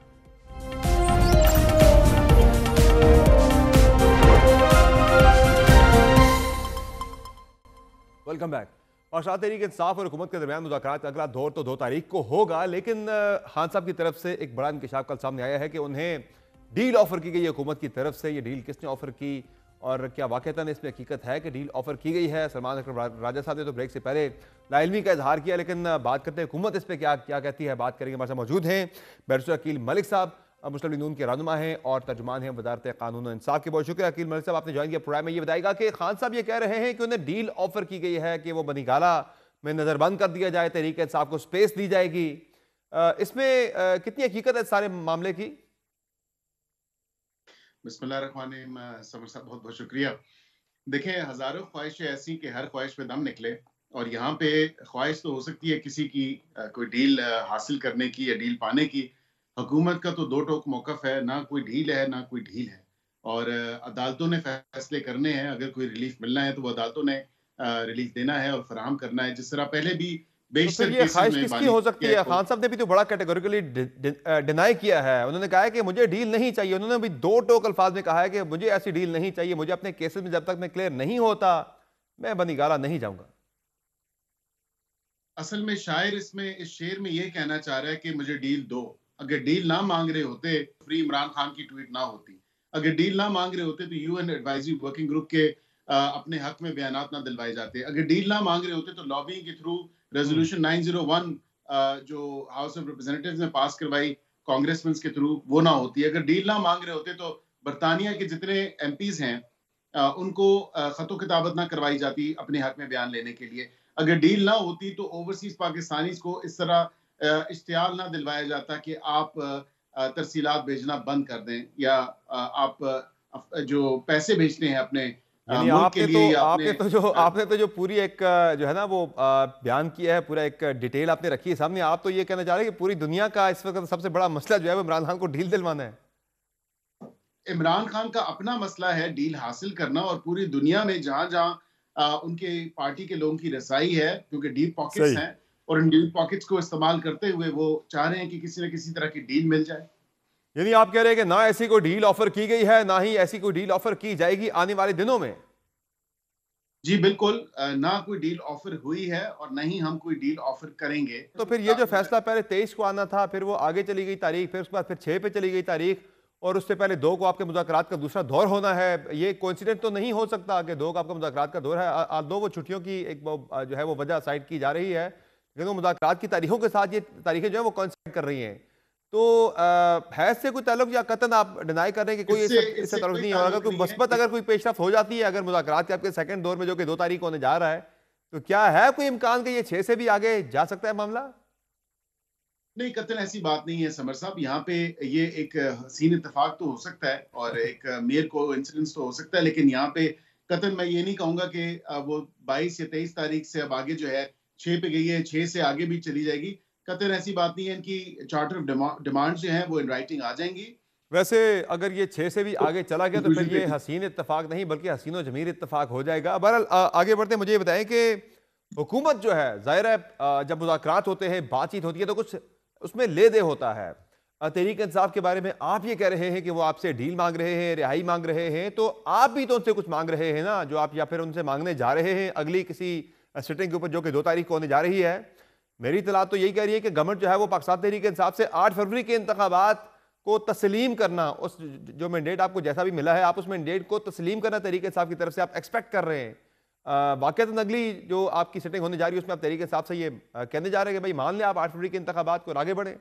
Welcome back. पाकिस्तान तहरीक इंसाफ और हुकूमत के दरमियान मुज़ाकरात का अगला दौर तो 2 तारीख को होगा, लेकिन खान साहब की तरफ से एक बड़ा इंकशाफ कल सामने आया है कि उन्हें डील ऑफर की गई है हुकूमत की तरफ से। ये डील किसने ऑफर की और क्या वाक़तन इसमें हकीकत है कि डील ऑफर की गई है? सलमान अकरम राजा साहब ने तो ब्रेक से पहले लाइलमी का इजहार किया, लेकिन बात करते हैं हुकूमत इस पर क्या क्या कहती है। बात करेंगे, हमारे साथ मौजूद हैं बैरिस्टर अकील मलिक साहब, मुस्लिम लीग नून के रहनुमा हैं और तर्जुमान हैं वजारत कानून और इंसाफ के। बहुत शुक्रिया अकील मलिक साहब, आपने ज्वाइन किया प्रोग्राम में। ये बताएगा कि खान साहब ये कह रहे हैं कि उन्हें डील ऑफर की गई है कि वो बनीगाला में नज़रबंद कर दिया जाए, तहरीक इंसाफ को स्पेस दी जाएगी। इसमें कितनी हकीकत है सारे मामले की? बिस्मिल्लाहिर्रहमानिर्रहीम। समर साहब, बहुत बहुत शुक्रिया। देखें, हजारों ख्वाहिशें ऐसी कि हर ख्वाहिश पे दम निकले, और यहाँ पे ख्वाहिश तो हो सकती है किसी की कोई डील हासिल करने की या डील पाने की। हुकूमत का तो दो टोक मौकफ है, ना कोई डील है ना कोई ढील है, और अदालतों ने फैसले करने हैं। अगर कोई रिलीफ मिलना है तो वो अदालतों ने रिलीफ देना है और फराहम करना है, जिस तरह पहले भी तो फिर बेशतर ये केसेस ख्वाहिश में किसकी हो सकती है? खान साहब ने भी तो बड़ा कैटेगोरिकली डिनाई किया है। उन्होंने कहा है कि मुझे डील नहीं चाहिए। उन्होंने भी 2 टोक अल्फाज में कहा है कि मुझे ऐसी डील नहीं चाहिए, मुझे अपने केसेस में जब तक मैं क्लियर नहीं होता मैं बनीगाला नहीं जाऊंगा। असल में शायर इस शेर में ये कहना चाह रहा है कि मुझे डील दो। अगर डील ना मांग रहे होते, फ्री इमरान खान की ट्वीट ना होती। अगर डील ना मांग रहे होते तो यूएन एडवाइजरी वर्किंग ग्रुप के अपने हक में बयानात ना दिलवाए जाते। अगर डील ना मांग रहे होते तो लॉबिंग के थ्रू रेजोल्यूशन 901 जो हाउस ऑफ रिप्रेजेंटेटिव्स ने पास करवाई कांग्रेसमैन के थ्रू, वो ना होती। अगर डील ना मांग रहे होते तो बरतानिया के जितने एमपीज हैं उनको खतो किताबत ना करवाई जाती अपने हक में बयान लेने के लिए। अगर डील ना होती तो ओवरसीज पाकिस्तानीज को इस तरह इश्तियाल ना दिलवाया जाता कि आप तरसीलात भेजना बंद कर दें, या आप जो पैसे भेजते हैं अपने यानी मुल्क के लिए या आपने तो जो पूरी एक जो है ना वो बयान किया है, पूरा एक डिटेल आपने रखी है सामने। आप तो ये कहना चाह रहे हैं कि पूरी दुनिया का इस वक्त सबसे बड़ा मसला जो है वो इमरान खान को डील दिलवाना है। इमरान खान का अपना मसला है डील हासिल करना, और पूरी दुनिया में जहां जहां उनके पार्टी के लोगों की रसाई है, क्योंकि डीप पॉकेट्स हैं, और इन डीप पॉकेट्स को इस्तेमाल करते हुए वो चाह रहे हैं कि किसी न किसी तरह की डील मिल जाए। यानी आप कह रहे हैं कि ना ऐसी कोई डील ऑफर की गई है, ना ही ऐसी कोई डील ऑफर की जाएगी आने वाले दिनों में? जी बिल्कुल, ना कोई डील ऑफर हुई है और ना ही हम कोई डील ऑफर करेंगे। तो फिर ये जो फैसला पहले 23 को आना था, फिर वो आगे चली गई तारीख, फिर उसके बाद फिर 6 पे चली गई तारीख, और उससे पहले 2 को आपके मुज़ाकरात का दूसरा दौर होना है। ये कोइंसिडेंट तो नहीं हो सकता कि 2 को आपका मुज़ाकरात का दौर है। 2 वो छुट्टियों की एक जो है वो वजह साइड की जा रही है, लेकिन वो मुज़ाकरात की तारीखों के साथ ये तारीखें जो है वो कोइंसाइड कर रही हैं। तो है इससे कोई ताल्लुक, या कतन आप डिनाई कर रहे हैं कि कोई इससे ताल्लुक नहीं है? और अगर कोई मस्बत अगर कोई पेशरफ हो जाती है, अगर मुज़ाकरात के आपके सेकंड दौर में जो कि 2 तारीख होने जा रहा है, तो क्या है कोई इम्कान कि ये 6 से भी आगे जा सकता है मामला? नहीं, कतन ऐसी बात नहीं है समर साहब। यहाँ पे ये एक हसीन इत्तेफाक तो हो सकता है और एक मेयर को इंसिडेंस तो हो सकता है, लेकिन यहाँ पे कतन मैं ये नहीं कहूंगा कि वो 22 या 23 तारीख से अब आगे जो है 6 पे गई है, 6 से आगे भी चली जाएगी। कतई ऐसी बात नहीं है, इनकी चार्टर ऑफ डिमांड जो है वो इन राइटिंग आ जाएंगी। वैसे अगर ये 6 से भी तो आगे चला गया तो फिर ये हसीन इत्तेफाक नहीं बल्कि हसीन और जमीर इत्तेफाक हो जाएगा। बहरहाल आगे बढ़ते मुझे ये बताएं कि हुकूमत जो है ज़ाहिर है जब मुज़ाकरात होते हैं, बातचीत होती है तो कुछ उसमें ले दे होता है। तहरीक इंसाफ के बारे में आप ये कह रहे हैं कि वो आपसे डील मांग रहे हैं, रिहाई मांग रहे हैं, तो आप भी तो उनसे कुछ मांग रहे हैं ना, जो आप या फिर उनसे मांगने जा रहे हैं अगली किसी सिटिंग के ऊपर जो कि 2 तारीख को होने जा रही है। मेरी इतला तो यही कह रही है कि गवर्नमेंट जो है वो पाकिस्तान तहरीक इंसाफ से 8 फरवरी के इंतखाबात को तस्लीम करना, उस जो मैंडेट आपको जैसा भी मिला है आप उस मैंडेट को तस्लीम करना तहरीक इंसाफ की तरफ से आप एक्सपेक्ट कर रहे हैं। वाकई अगली जो आपकी सिटिंग होने जा रही है उसमें आप तहरीक इंसाफ से ये कहने जा रहे हैं कि भाई मान लें आप 8 फरवरी के इंतखाबात को आगे बढ़े।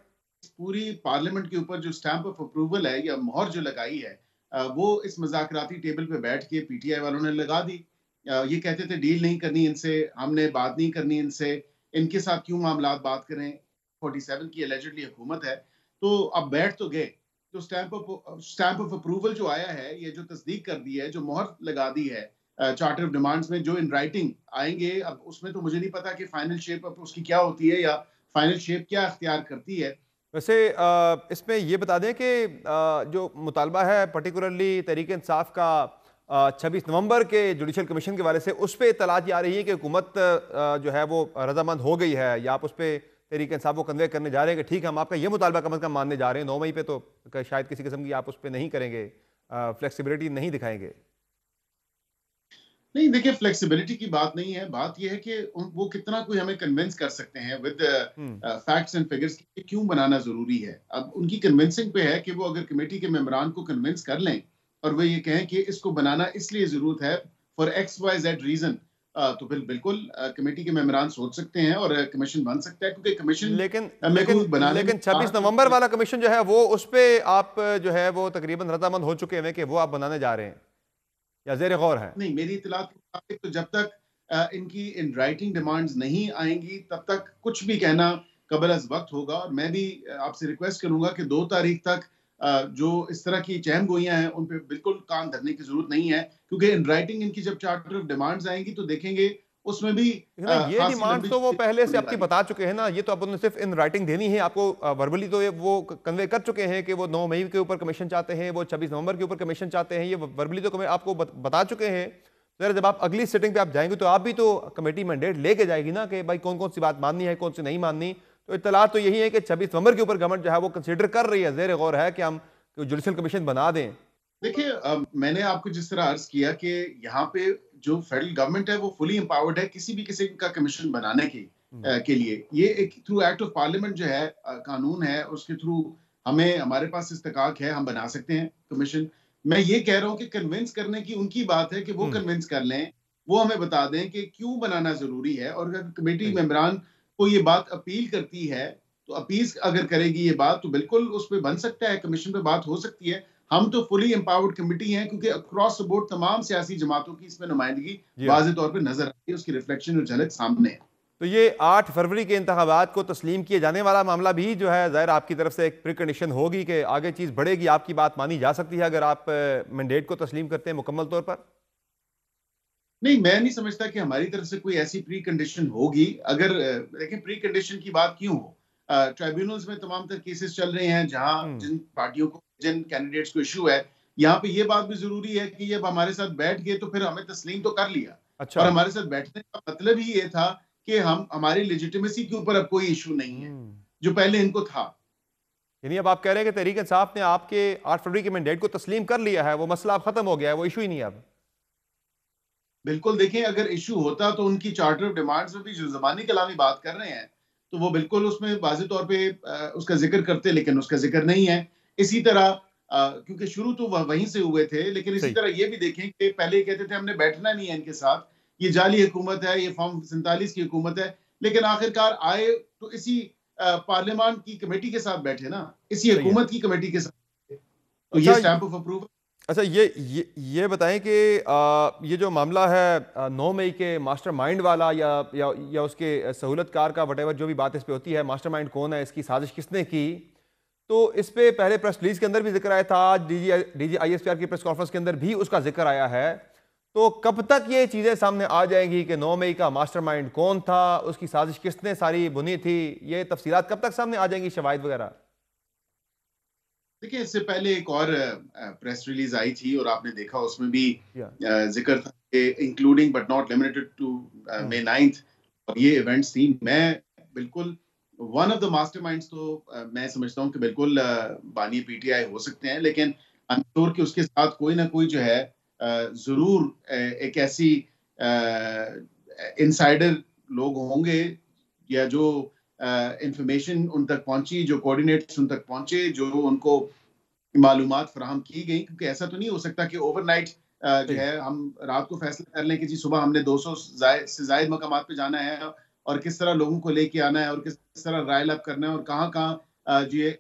पूरी पार्लियामेंट के ऊपर जो स्टैंप ऑफ अप्रूवल है या मोहर जो लगाई है, वो इस मुज़ाकराती टेबल पे बैठ के पीटीआई वालों ने लगा दी। ये कहते थे डील नहीं करनी इनसे, हमने बात नहीं करनी इनसे, इनके साथ क्यों मामलात बात करें, 47 की एलिजिडली हुकूमत है। तो अब बैठ तो गए, तो स्टैंप ऑफ अप्रूवल जो आया है, ये जो तस्दीक कर दी है, जो मोहर लगा दी है चार्टर ऑफ डिमांड्स में, जो इन राइटिंग आएंगे, अब उसमें तो मुझे नहीं पता कि फाइनल शेप उसकी क्या होती है या फाइनल शेप क्या अख्तियार करती है। वैसे इसमें ये बता दें कि जो मुतालबा है पर्टिकुलरली तहरीक इंसाफ का 26 नवंबर के जुडिशल कमीशन के वाले से, उस पर इत्तलात आ रही है कि हुकूमत जो है वो रजामंद हो गई है, या आप उस पर तहरीक इंसाफ को कन्वे करने जा रहे हैं कि ठीक है हम आपका ये मुतालबा कम अज़ कम मानने जा रहे हैं। 9 मई पे तो शायद किसी किस्म की आप उस पर नहीं करेंगे, फ्लेक्सिबिलिटी नहीं दिखाएंगे। नहीं, देखिए फ्लेक्सिबिलिटी की बात नहीं है, बात यह है कि वो कितना कोई हमें कन्विंस कर सकते हैं विद फैक्ट्स एंड फिगर्स कि क्यों बनाना जरूरी है। अब उनकी कन्विंसिंग पे है कि वो अगर कमेटी के मेंबरान को कन्विंस कर लें और वो ये कहें कि इसको बनाना इसलिए जरूरत है फॉर XYZ रीजन, तो फिर बिल्कुल कमेटी के मेंबरान सोच सकते हैं और कमीशन बन सकता है, क्योंकि कमीशन लेकिन 26 नवंबर वाला कमीशन जो है वो उस पे आप जो है वो तकरीबन रजामंद हो चुके हैं कि वो आप बनाने जा रहे हैं या ज़ेर गौर है? नहीं, मेरी इत्तलात के मुताबिक तो जब तक इनकी इन राइटिंग डिमांड्स नहीं आएंगी तब तक कुछ भी कहना कबल अज वक्त होगा। और मैं भी आपसे रिक्वेस्ट करूंगा कि 2 तारीख तक जो इस तरह की चहम गोइयां हैं उन पे बिल्कुल कान धरने की जरूरत नहीं है, क्योंकि इन राइटिंग इनकी जब चार्टर ऑफ डिमांड्स आएंगी तो देखेंगे उसमें भी ये डिमांड तो वो पहले से आपकी बता चुके हैं ना, ये तो आपने सिर्फ इन राइटिंग देनी है आपको, वर्बली तो ये वो कन्वे कर चुके हैं कि वो 9 मई के ऊपर कमीशन चाहते हैं, वो 26 नवंबर के ऊपर कमीशन चाहते हैं, ये वर्बली तो आपको बता चुके हैं। तो जब आप अगली सिटिंग पे आप जाएंगे तो आप भी तो कमेटी मैंडेट लेके जाएगी ना कि भाई कौन कौन सी बात माननी है कौन सी नहीं माननी। तो इत्तला तो यही है कि 26 नवंबर के ऊपर गवर्नमेंट जो है वो कंसिडर कर रही है, ज़ेर गौर है कि हम जुडिशल कमीशन बना दें। देखिए, मैंने आपको जिस तरह अर्ज किया कि यहाँ पे जो फेडरल गवर्नमेंट है वो फुली एम्पावर्ड है किसी भी किसी का कमीशन बनाने के लिए। ये एक थ्रू एक्ट ऑफ पार्लियामेंट जो है कानून है, उसके थ्रू हमें हमारे पास इस्तेकाक है, हम बना सकते हैं कमीशन। मैं ये कह रहा हूँ कि कन्विंस करने की उनकी बात है कि वो कन्विंस कर लें, वो हमें बता दें कि क्यों बनाना जरूरी है। और अगर कमेटी मेंबरान को ये बात अपील करती है तो अपील अगर करेगी ये बात तो बिल्कुल उस पर बन सकता है, कमीशन पे बात हो सकती है। हम तो फुली एम्पावर्ड कमेटी हैं, क्योंकि अक्रॉस द बोर्ड तमाम सियासी जमातों की इसमें नुमाइंदगी वाज़ेह तौर पे नजर आती है, उसकी रिफ्लेक्शन और झलक सामने है। तो ये 8 फरवरी के इंतखाबात को तस्लीम किए जाने वाला मामला भी जो है ज़ाहिर आपकी तरफ से एक प्री कंडीशन होगी कि आगे चीज़ बढ़ेगी, आपकी बात मानी जा सकती है अगर आप मैंडेट को तस्लीम करते हैं मुकम्मल तौर पर? नहीं, मैं नहीं समझता कि हमारी तरफ से कोई ऐसी प्री कंडीशन होगी। अगर देखिए प्री कंडीशन की बात क्यों हो, ट्राइब्यूनल्स में तमाम तर केसेस चल रहे हैं जहां जिन पार्टियों को जिन कैंडिडेट्स को इशू है, यहाँ पे ये बात भी जरूरी है कि ये हमारे साथ बैठ गए तो फिर हमें तस्लीम तो कर लिया। अच्छा। और हमारे साथ बैठने का मतलब ही ये था कि हम हमारी लेजिटिमेसी के ऊपर अब कोई इशू नहीं है जो पहले इनको था। यानी अब आप कह रहे हैं कि तहरीक इंसाफ ने आपके 8 फरवरी के मैंडेट को तस्लीम कर लिया है, वो मसला अब खत्म हो गया है, वो इशू ही नहीं है अब। बिल्कुल, देखिए अगर इशू होता तो उनकी चार्टर ऑफ डिमांड्स में भी जो ज़बानी कलामी बात कर रहे हैं तो वो बिल्कुल उसमें वाज़ेह तौर पे उसका जिक्र करते, लेकिन उसका जिक्र नहीं है। इसी तरह क्योंकि शुरू तो वहीं से हुए थे, लेकिन इसी तरह ये भी देखें कि पहले कहते थे हमने बैठना नहीं है इनके साथ, ये जाली हुकूमत है, ये फॉर्म 47 की हुकूमत है, लेकिन आखिरकार आए तो इसी पार्लियामान की कमेटी के साथ बैठे ना, इसी हुकूमत की कमेटी के साथ। तो ये स्टैंप ऑफ अप्रूवल। अच्छा, ये बताएं कि ये जो मामला है 9 मई के मास्टरमाइंड वाला या उसके सहूलतकार का वटेवर जो भी बात इस पे होती है, मास्टरमाइंड कौन है, इसकी साजिश किसने की, तो इस पे पहले प्रेस रिलीज के अंदर भी जिक्र आया था, डीजी ISPR की प्रेस कॉन्फ्रेंस के अंदर भी उसका जिक्र आया है। तो कब तक ये चीज़ें सामने आ जाएंगी कि 9 मई का मास्टरमाइंड कौन था, उसकी साजिश किसने सारी बुनी थी, ये तफसीलात कब तक सामने आ जाएंगी, शवाहिद वगैरह? देखिए, इससे पहले एक और प्रेस रिलीज आई थी और आपने देखा उसमें भी जिक्र था कि including but not limited to May 9th और ये इवेंट्स थी। मैं बिल्कुल वन ऑफ द मास्टरमाइंड्स तो मैं समझता हूँ कि बिल्कुल बानी पीटीआई हो सकते हैं, लेकिन आई एम श्योर कि उसके साथ कोई ना कोई जो है जरूर एक ऐसी इनसाइडर लोग होंगे या जो इंफॉर्मेशन उन तक पहुंची, जो कोऑर्डिनेट्स उन तक पहुंचे, जो उनको मालूमात फराहम की गई। क्योंकि ऐसा तो नहीं हो सकता कि ओवरनाइट जो है हम रात को फैसला कर लें कि जी सुबह हमने 200 से ज्यादा मकामात पे जाना है और किस तरह लोगों को लेके आना है और किस तरह राइल अप करना है और कहाँ कहाँ जो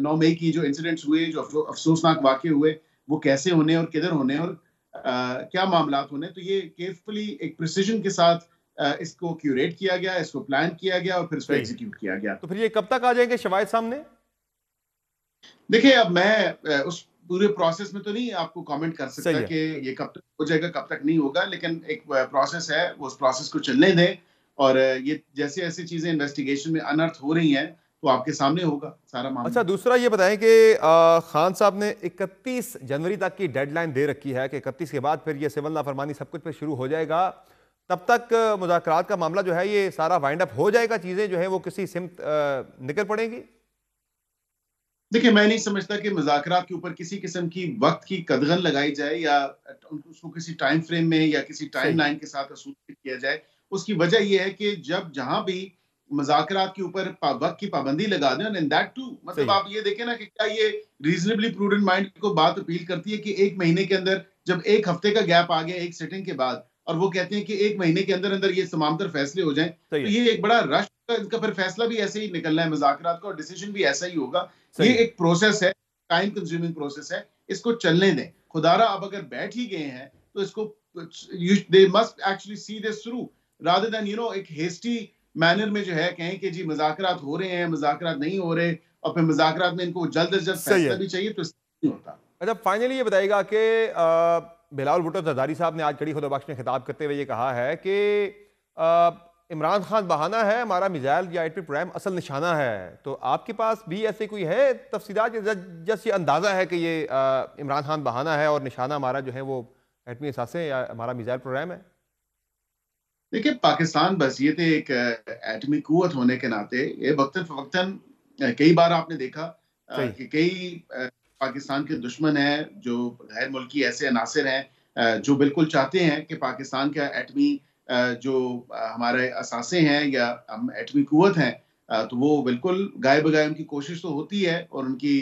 9 मई की जो इंसिडेंट्स हुए, जो अफसोसनाक वाक़े हुए, वो कैसे होने और किधर होने और क्या मामलात होने। तो ये केयरफुली एक प्रिसीजन के साथ इसको क्यूरेट किया गया, इसको प्लान किया गया और फिर इसको एग्जीक्यूट किया गया। तो फिर ये कब तक आ जाएंगे शवाहिद सामने? देखिए, अब मैं उस पूरे प्रोसेस में तो नहीं आपको कमेंट कर सकता कि ये कब तक हो जाएगा, कब तक नहीं होगा, लेकिन एक प्रोसेस है, वो उस प्रोसेस को चलने दें और ये जैसे ऐसी चीजें इन्वेस्टिगेशन में अनर्थ हो रही हैं तो आपके सामने होगा सारा मामला। अच्छा, दूसरा ये बताएं कि खान साहब ने 31 जनवरी तक की डेडलाइन दे रखी है कि 31 के बाद फिर ये सिविल नाफरमानी सब कुछ फिर शुरू हो जाएगा। तब तक मुज़ाकरात का मामला जो है ये सारा वाइंड अप हो जाएगा, चीजें जो है वो किसी सिमत निकल पड़ेंगी? देखिए, मैं नहीं समझता कि मुज़ाकरात के ऊपर किसी किस्म की वक्त की कदगन लगाई जाए या उसको किसी टाइम फ्रेम में या किसी टाइम लाइन के साथ एसोसिएट किया जाए। उसकी वजह यह है कि जब जहां भी मुज़ाकरात के ऊपर वक्त की पाबंदी लगा दें, एंड दैट टू मतलब आप ये देखें ना कि क्या ये रीजनेबली प्रूडेंट माइंड को बात अपील करती है कि एक महीने के अंदर जब एक हफ्ते का गैप आ गया एक सिटिंग के बाद और वो कहते हैं कि एक महीने के अंदर अंदर ये तमाम फैसले हो जाएं, तो ये एक बड़ा रश इनका फिर फैसला भी ऐसे ही निकलना है मुज़ाकरात का और डिसीजन भी ऐसा ही होगा। ये एक प्रोसेस है, टाइम कंज्यूमिंग प्रोसेस है, इसको चलने दें। खुदारा अब अगर बैठ ही गए हैं तो इसको they must actually see this through rather than एक हेस्टी मैनर में जो है कहें कि जी मुज़ाकरात हो रहे हैं, मुज़ाकरात नहीं हो रहे और फिर मुज़ाकरात में इनको जल्द से जल्द फैसला भी चाहिए, तो नहीं होता। अच्छा, फाइनली ये बताइएगा कि बिलावल भुट्टो ज़रदारी साहब ने आज कड़ी खुदाबख्श में खिताब करते हुए ये कहा है कि इमरान खान बहाना है, हमारा मिसाइल या एटमी प्रोग्राम असल निशाना है। तो आपके पास भी ऐसे कोई है तफसीलात, जस्ट ये अंदाज़ा है कि ये इमरान खान बहाना है और निशाना हमारा जो है वो एटमी असासे या हमारा मिसाइल प्रोग्राम है? देखिए, पाकिस्तान बसीयत एक एटमी कुव्वत होने के नाते ये वक्तन फवक्तन कई बार आपने देखा कि कई पाकिस्तान के दुश्मन हैं, जो गैर मुल्की ऐसे अनासिर हैं जो बिल्कुल चाहते हैं कि पाकिस्तान का एटमी जो हमारे असासे हैं या हम एटमी कुव्वत हैं तो वो बिल्कुल गाय बगाए उनकी कोशिश तो होती है और उनकी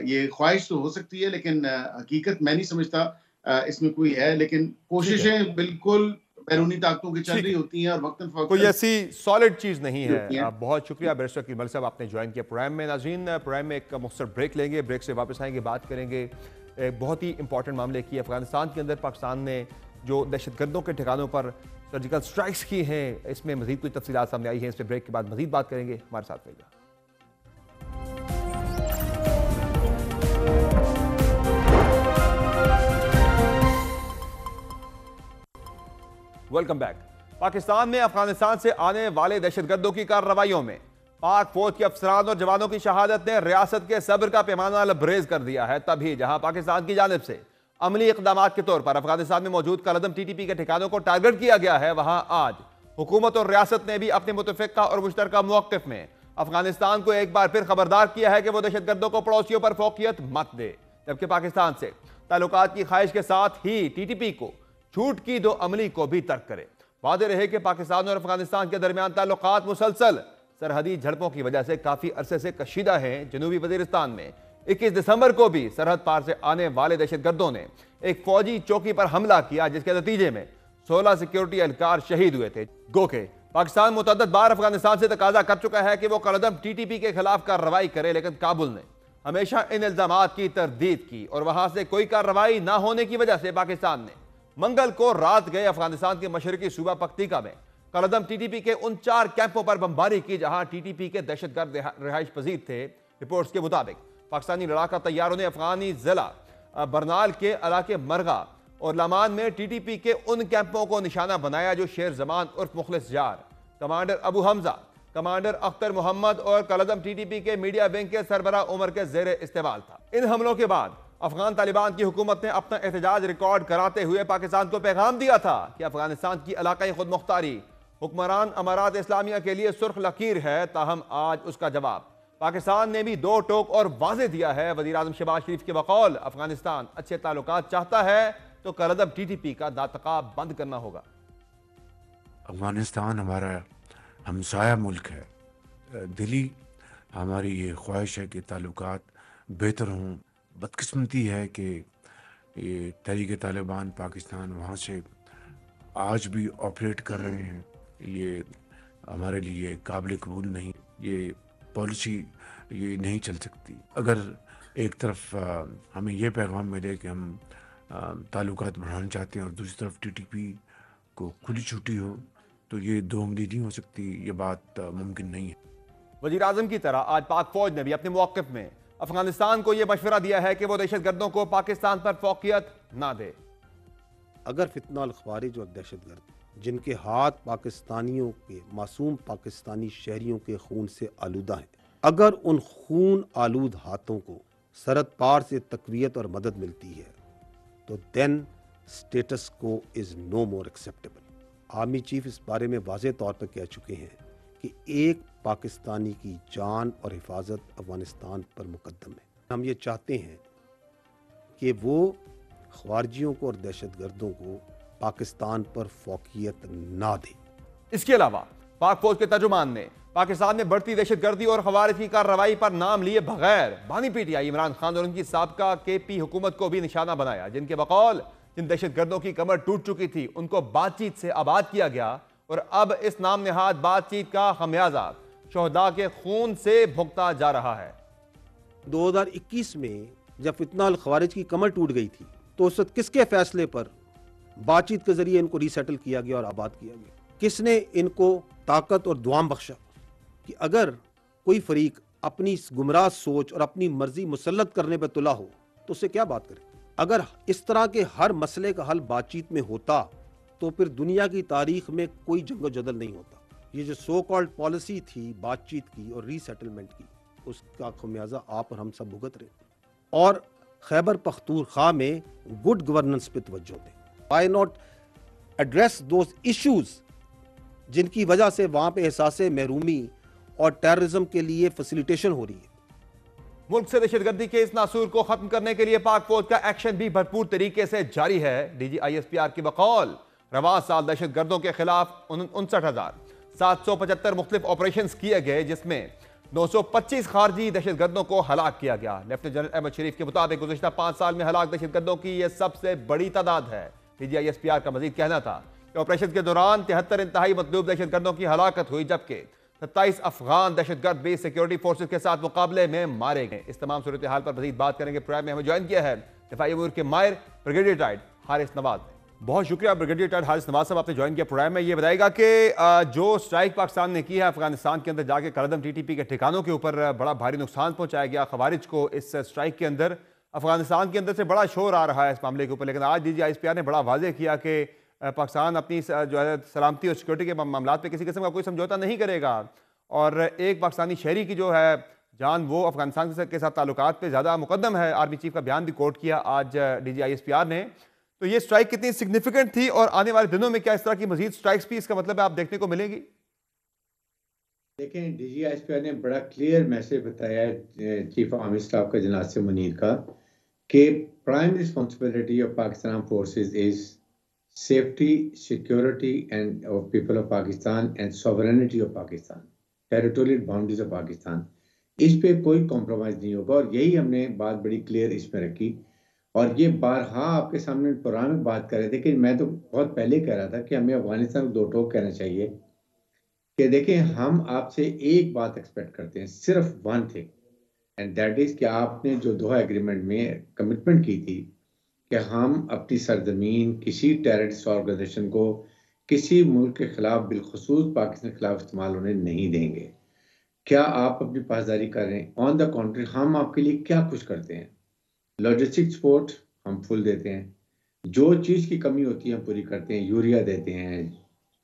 ये ख्वाहिश तो हो सकती है, लेकिन हकीकत मैं नहीं समझता इसमें कोई है। लेकिन कोशिशें बिल्कुल बैरूनी ताकतों की चल रही होती हैं और वक्तन फवक्तन कोई ऐसी सॉलिड चीज नहीं है। बहुत शुक्रिया बैरिस्टर अकील मलिक साहब, आपने ज्वाइन किया प्रोग्राम में। नाज़रीन, प्रोग्राम में एक मुख्तसर ब्रेक लेंगे, ब्रेक से वापस आएंगे, बात करेंगे एक बहुत ही इंपॉर्टेंट मामले की। अफगानिस्तान के अंदर पाकिस्तान ने जो दहशतगर्दों के ठिकानों पर सर्जिकल स्ट्राइक्स की हैं, इसमें मजीद कुछ तफसीलात सामने आई हैं। इस पर ब्रेक के बाद मजीद बात करेंगे, हमारे साथ रहिएगा। Welcome back. पाकिस्तान में अफगानिस्तान से आने वाले दहशतगर्दों की कार्रवाइयों में पाक फौज के अफसरान और जवानों की शहादत ने रियासत के सब्र का पैमाना लबरेज कर दिया है। तभी जहां पाकिस्तान की जानिब से अमली इकदाम के तौर पर अफगानिस्तान में मौजूद कलदम टीटीपी के ठिकानों को टारगेट किया गया है, वहां आज हुकूमत और रियासत ने भी अपने मुतफ़िक़ा और मुश्तरका मौक़िफ़ में अफगानिस्तान को एक बार फिर खबरदार किया है कि वो दहशतगर्दों को पड़ोसियों पर फोकियत मत दे। जबकि पाकिस्तान से ताल्लुकात की ख्वाहिश के साथ ही टीटीपी को छूट की दो अमली को भी तर्क करे। वादे रहे कि पाकिस्तान और अफगानिस्तान के दरमियान ताल्लुकात मुसलसल सरहदी झड़पों की वजह से काफी अरसे से कशीदा हैं। जनूबी वजीरिस्तान में 21 दिसंबर को भी सरहद पार से आने वाले दहशतगर्दों ने एक फौजी चौकी पर हमला किया, जिसके नतीजे में 16 सिक्योरिटी एहलकार शहीद हुए थे। गो के पाकिस्तान मुतअद्दिद बार अफगानिस्तान से तकाजा कर चुका है कि वो कलदम टीटीपी के खिलाफ कार्रवाई करे, लेकिन काबुल ने हमेशा इन इल्जामात की तरदीद की और वहां से कोई कार्रवाई ना होने की वजह से पाकिस्तान ने मंगल को रात गए अफगानिस्तान के मशरकी सूबा पख्तीका में कलदम टीटीपी के उन 4 कैंपों पर बमबारी की जहां टीटीपी के दहशतगर्द रिहाइश पजीर थे। रिपोर्ट्स के मुताबिक पाकिस्तानी लड़ाका तैयारों ने अफगानी जिला बरनाल के इलाके मरगा और लामान में टीटीपी के उन कैंपों को निशाना बनाया जो शेर जमान उर्फ मुखलिस जार, कमांडर अबू हमजा, कमांडर अख्तर मोहम्मद और कलदम टीटीपी के मीडिया विंग के सरबरा उमर के जेर इस्तेमाल था। इन हमलों के बाद अफगान तालिबान की हुकूमत ने अपना एहतजाज रिकॉर्ड कराते हुए पाकिस्तान को पैगाम दिया था कि अफगानिस्तान की इलाकाई खुद मुख्तारी हुक्मरान अमारात इस्लामिया के लिए सुर्ख लकीर है। ताहम आज उसका जवाब पाकिस्तान ने भी दो टोक और वाजे दिया है। वजीर आजम शहबाज शरीफ के बकौल अफगानिस्तान अच्छे ताल्लुकात चाहता है तो कलदम टीटीपी का नातका बंद करना होगा। अफगानिस्तान हमारा हमसाया मुल्क है। दिली हमारी ये ख्वाहिश है कि ताल्लुकात बेहतर हों। बदकिस्मती है कि ये तहरीक तालिबान पाकिस्तान वहाँ से आज भी ऑपरेट कर रहे हैं। ये हमारे लिए काबिल कबूल नहीं, ये पॉलिसी ये नहीं चल सकती। अगर एक तरफ हमें ये पैगाम मिले कि हम ताल्लुकात बढ़ाना चाहते हैं और दूसरी तरफ टीटीपी को खुली छुट्टी हो, तो ये दो उंगली नहीं हो सकती, ये बात मुमकिन नहीं है। वजीर आजम की तरह आज पाक फौज ने भी अपने मौक़िफ़ में अफगानिस्तान को यह मशवरा दिया है कि वो दहशतगर्दों को पाकिस्तान पर फौकियत ना दे। अगर फितना अल ख्वारिज और दहशतगर्द जिनके हाथ पाकिस्तानियों के मासूम पाकिस्तानी शहरियों के खून से आलूदा हैं, अगर उन खून आलूद हाथों को सरहद पार से तकवीयत और मदद मिलती है तो then status quo is no more acceptable. Army chief इस बारे में वाज़ेह तौर पर कह चुके हैं कि एक पाकिस्तानी की जान और हिफाजत अफगानिस्तान पर मुकद्दम है। हम ये चाहते हैं कि वो ख्वारजियों को और दहशतगर्दों को पाकिस्तान पर फौकियत ना दे। इसके अलावा पाक फौज के तर्जुमान ने पाकिस्तान में बढ़ती दहशतगर्दी और खवारिज की कार्रवाई पर नाम लिए बगैर बानी पीटीआई इमरान खान और उनकी साबका केपी हुकूमत को भी निशाना बनाया, जिनके बकौल जिन दहशतगर्दों की कमर टूट चुकी थी उनको बातचीत से आबाद किया गया और अब इस नाम नेहाद बातचीत का खमियाजा शोहदा के खून से भुगता जा रहा है। 2021 में जब फितना अल ख्वारिज की कमर टूट गई थी तो उस वक्त किसके फैसले पर बातचीत के जरिए इनको रीसेटल किया गया और आबाद किया गया? किसने इनको ताकत और दुआम बख्शा कि अगर कोई फरीक अपनी गुमराह सोच और अपनी मर्जी मुसल्लत करने पर तुला हो तो उससे क्या बात करे? अगर इस तरह के हर मसले का हल बातचीत में होता तो फिर दुनिया की तारीख में कोई जंग जदल नहीं होता। ये जो सो कॉल्ड पॉलिसी थी बातचीत की और रीसेटलमेंट की, उसका खमियाजा आप और हम सब भुगत रहे। और खैबर पख्तूनख्वा में गुड गवर्नेंस पे तवज्जो दें। Why not address those issues जिनकी वजह से वहां पे एहसास महरूमी और टेररिज्म के लिए फैसिलिटेशन हो रही है। मुल्क से दहशतगर्दी के इस नासूर को खत्म करने के लिए पाक फौज का एक्शन भी भरपूर तरीके से जारी है। DGISPR की बकौल रवां साल दहशतगर्दों के खिलाफ 59,775 मुख्तलिफ ऑपरेशन किए गए, जिसमें 925 खारजी दहशतगर्दों को हलाक किया गया। लेफ्टिनेंट जनरल अहमद शरीफ के मुताबिक गुज़िश्ता 5 साल में हलाक दहशतगर्दों की यह सबसे बड़ी तादाद है। DGISPR का मजीद कहना था कि ऑपरेशन के दौरान 73 इंतहाई मतलूब दहशतगर्दों की हलाकत हुई, जबकि 27 अफगान दहशतगर्द भी सिक्योरिटी फोर्सेज के साथ मुकाबले में मारे गए। इस तमाम सूरत हाल पर मजीद बात करेंगे। प्रोग्राम में हमें ज्वाइन किया है दिफाई अमूर के माहिर ब्रिगेडियर टाइड हारिस नवाज ने। बहुत शुक्रिया ब्रिगेडियर टाइड हारिस नवाज साहब, आपने ज्वाइन किया प्रोग्राम में। ये बताएगा कि जो स्ट्राइक पाकिस्तान ने की है अफगानिस्तान के अंदर जाके कलदम TTP के ठिकानों के ऊपर बड़ा भारी नुकसान पहुंचाया गया खवारिज को। इस स्ट्राइक के अंदर अफगानिस्तान के अंदर से बड़ा शोर आ रहा है इस मामले के ऊपर, लेकिन आज DGISPR ने बड़ा वाजे किया कि पाकिस्तान अपनी जो है सलामती और सिक्योरिटी के मामला पे किसी किस्म का कोई समझौता नहीं करेगा और एक पाकिस्तानी शहरी की जो है जान वो अफगानिस्तान के साथ ताल्लुकात पे ज़्यादा मुकद्दम है। आर्मी चीफ का बयान भी कोट किया आज DGISPR ने। तो ये स्ट्राइक कितनी सिग्निफिकेंट थी और आने वाले दिनों में क्या इस तरह की मजीद स्ट्राइक्स भी इसका मतलब है आप देखने को मिलेगी? देखें, DGISPR ने बड़ा क्लियर मैसेज बताया है चीफ आर्मी स्टाफ का जनाब से मुनीर का कि prime responsibility of Pakistan forces is safety, security end of people of Pakistan and sovereignty of Pakistan, territorial boundaries of Pakistan. इस पे कोई कॉम्प्रोमाइज़ नहीं होगा और यही हमने बात बड़ी क्लियर इसमें रखी और ये बारहा आपके सामने प्रोग्राम में बात कर रहे थे कि मैं तो बहुत पहले कह रहा था कि हमें अफगानिस्तान को दो टोक कहना चाहिए कि देखें हम आपसे एक बात एक्सपेक्ट करते हैं, सिर्फ one thing, and that is कि आपने जो दोहा एग्रीमेंट में कमिटमेंट की थी कि हम अपनी सरजमीन किसी टेररिस्ट ऑर्गेनाइजेशन को किसी मुल्क के खिलाफ बिलखुसूस पाकिस्तान के खिलाफ इस्तेमाल होने नहीं देंगे। क्या आप अपनी पासदारी कर रहे हैं? ऑन द कॉन्ट्री हम आपके लिए क्या कुछ करते हैं? लॉजिस्टिक सपोर्ट हम फुल देते हैं, जो चीज़ की कमी होती है हम पूरी करते हैं, यूरिया देते हैं,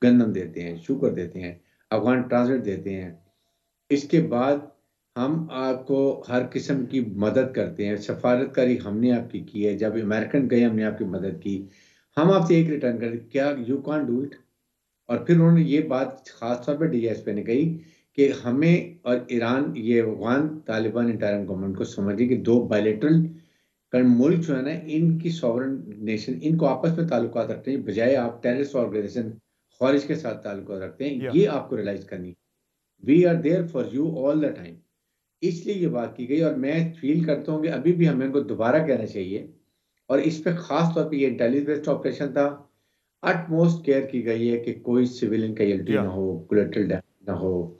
गंदम देते हैं, शुगर देते हैं, अफगान ट्रांसलेट देते हैं। इसके बाद हम आपको हर किस्म की मदद करते हैं, सफारतकारी हमने आपकी की है, जब अमेरिकन गए हमने आपकी मदद की, हम आपसे एक रिटर्न करते, क्या यू कांट डू इट? और फिर उन्होंने ये बात खास तौर पे डीएसपी ने कही कि हमें और ईरान, ये अफगान तालिबान इंटरिम गवर्नमेंट को समझिए कि दो बायलैटरल मुल्क जो है ना, इनकी सॉवरन नेशन, इनको आपस में ताल्लुकात रखते हैं, बजाय आप टेररिस्ट ऑर्गेनाइजेशन खारिज के साथ ताल्लुकात रखते हैं। या ये आपको रियलाइज करनी, we are there for you all the time. इसलिए ये बात की गई, और मैं फील करता हूँ कि अभी भी हमें इनको दोबारा कहना चाहिए। और इस पे खास तौर पे ये इंटेलिजेंस बेस्ड ऑपरेशन था, अटमोस्ट केयर की गई है कि कोई सिविलियन कैजुअल्टी या ना हो, कोलेटरल डैमेज ना हो।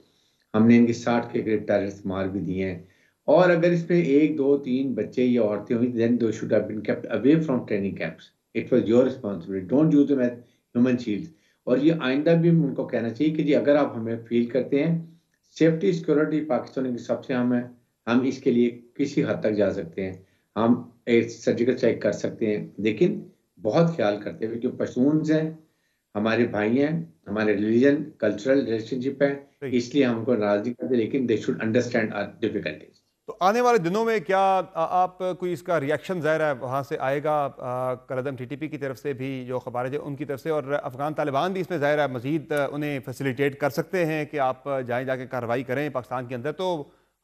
हमने इनकी 60 के करीब टेररिस्ट मार भी दिए हैं। और अगर इसमें 1, 2, 3 बच्चे या औरतें हुई, then those should have been kept away from training camps. It was your responsibility, don't use them as human shields. और ये आइंदा भी उनको कहना चाहिए कि जी अगर आप हमें फील करते हैं सेफ्टी सिक्योरिटी पाकिस्तान की सबसे अहम है, हम इसके लिए किसी हद तक जा सकते हैं, हम एक सर्जिकल स्ट्राइक कर सकते हैं, लेकिन बहुत ख्याल करते हुए कि पश्तून हैं, हमारे भाई हैं, हमारे रिलीजन कल्चरल रिलेशनशिप है, सही। इसलिए हमको नाराजगी करते, लेकिन they should understand our difficulties. तो आने वाले दिनों में क्या आप कोई इसका रिएक्शन ज़ाहिर है वहाँ से आएगा, कलदम टीटीपी की तरफ से भी जो खबारें जो उनकी तरफ से, और अफगान तालिबान भी इसमें ज़ाहिर है मज़ीद उन्हें फैसिलिटेट कर सकते हैं कि आप जाएँ जाके कार्रवाई करें पाकिस्तान के अंदर। तो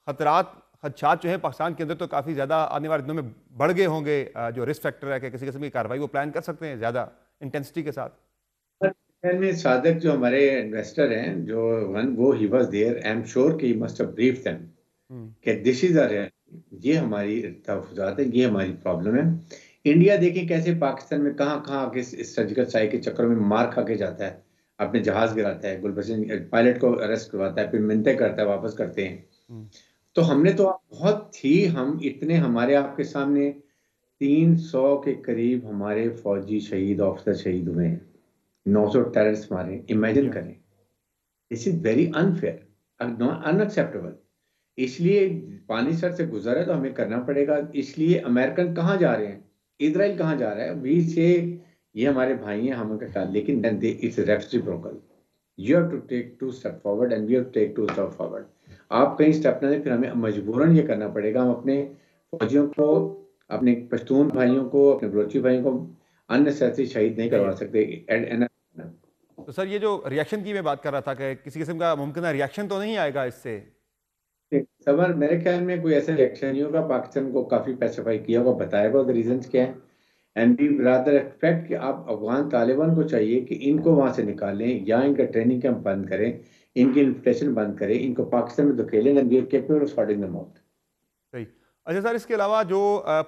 खदशात जो हैं पाकिस्तान के अंदर तो काफ़ी ज़्यादा आने वाले दिनों में बढ़ गए होंगे। जो रिस्क फैक्टर है कि किसी किस्म की कार्रवाई वो प्लान कर सकते हैं ज़्यादा इंटेंसिटी के साथ। में सादक जो हमारे इन्वेस्टर हैं, जो वन वो he was there, I am sure कि he must have briefed them कि दिस इज अ, ये हमारी तहफुजात है, ये हमारी प्रॉब्लम है। इंडिया देखें कैसे पाकिस्तान में कहाँ कहाँ आके इस सर्जिकल स्ट्राइक के चक्कर में मार खा के जाता है, अपने जहाज गिराता है, गुलबशन पायलट को अरेस्ट करवाता है, फिर मिन्नतें करता है, वापस करते हैं। तो हमने तो बहुत ही, हम इतने, हमारे आपके सामने 300 के करीब हमारे फौजी शहीद, ऑफिसर शहीद हुए हैं, 900 टेररिस्ट मारे। इमेजिन करें, this is very unfair, unacceptable. इसलिए पानी सर से गुजरा है तो हमें करना पड़ेगा। इसलिए अमेरिकन कहाँ जा रहे हैं, इजराइल कहाँ जा रहा है, वी से ये हमारे भाई हैं, हम उनका ख्याल, लेकिन then they it's reciprocal. You have to take 2 step forward and we have to take 2 step forward. आप कहीं स्टेप ना लें, फिर हमें मजबूरन ये करना पड़ेगा। हम अपने फौजियों को, अपने पश्तून भाइयों को, अपने बलोची भाइयों को अननेसेसरी शहीद नहीं करवा सकते। तो सर ये जो रिएक्शन की मैं बात कर रहा था कि किसी किस्म का मुमकिन रिएक्शन तो नहीं आएगा इससे? सबर मेरे ख्याल में कोई ऐसा रिएक्शन नहीं होगा। पाकिस्तान को काफी स्पेसिफाई किया होगा, बताएगा और रीजंस क्या है। एंड वी रादर एक्सपेक्ट कि आप अफगान तालिबान को चाहिए कि इनको वहां से निकालें, या इनका ट्रेनिंग कैंप बंद करें, इनकी इन्फिल्ट्रेशन बंद करें, इनको पाकिस्तान में धकेलें, and we are capable of sorting them out. सही। अच्छा सर, इसके अलावा जो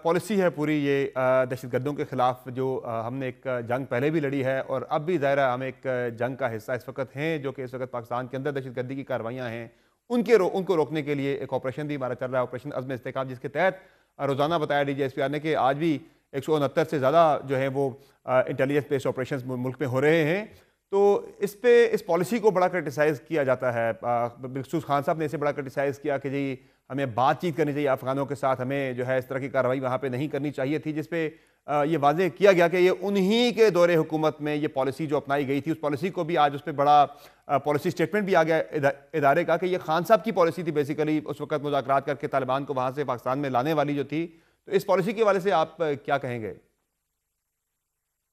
पॉलिसी है पूरी ये दहशतगर्दों के खिलाफ जो हमने एक जंग पहले भी लड़ी है और अब भी ज़ाहिर है हम एक जंग का हिस्सा इस वक्त हैं, जो कि इस वक्त पाकिस्तान के अंदर दहशतगर्दी की कार्रवाइयाँ हैं उनको रोकने के लिए एक ऑपरेशन भी हमारा चल रहा है, ऑपरेशन अज़्म इस्तेहकाम, जिसके तहत रोज़ाना बताया DGSPR ने कि आज भी 169 से ज़्यादा जो है वो इंटेलिजेंस बेस्ड ऑपरेशन मुल्क में हो रहे हैं। तो इस पॉलिसी को बड़ा क्रिटिसाइज़ किया जाता है। बिल्कुल खान साहब ने इसे बड़ा क्रिटिसाइज़ किया कि जी हमें बातचीत करनी चाहिए अफगानों के साथ, हमें जो है इस तरह की कार्रवाई वहाँ पे नहीं करनी चाहिए थी, जिसपे ये वाज़ेह किया गया कि ये उन्हीं के दौरे हुकूमत में ये पॉलिसी जो अपनाई गई थी, उस पॉलिसी को भी आज उस पर बड़ा पॉलिसी स्टेटमेंट भी आ गया इदारे का कि ये खान साहब की पॉलिसी थी बेसिकली, उस वक्त मुज़ाकरात करके तालिबान को वहाँ से पाकिस्तान में लाने वाली जो थी। तो इस पॉलिसी के हवाले से आप क्या कहेंगे?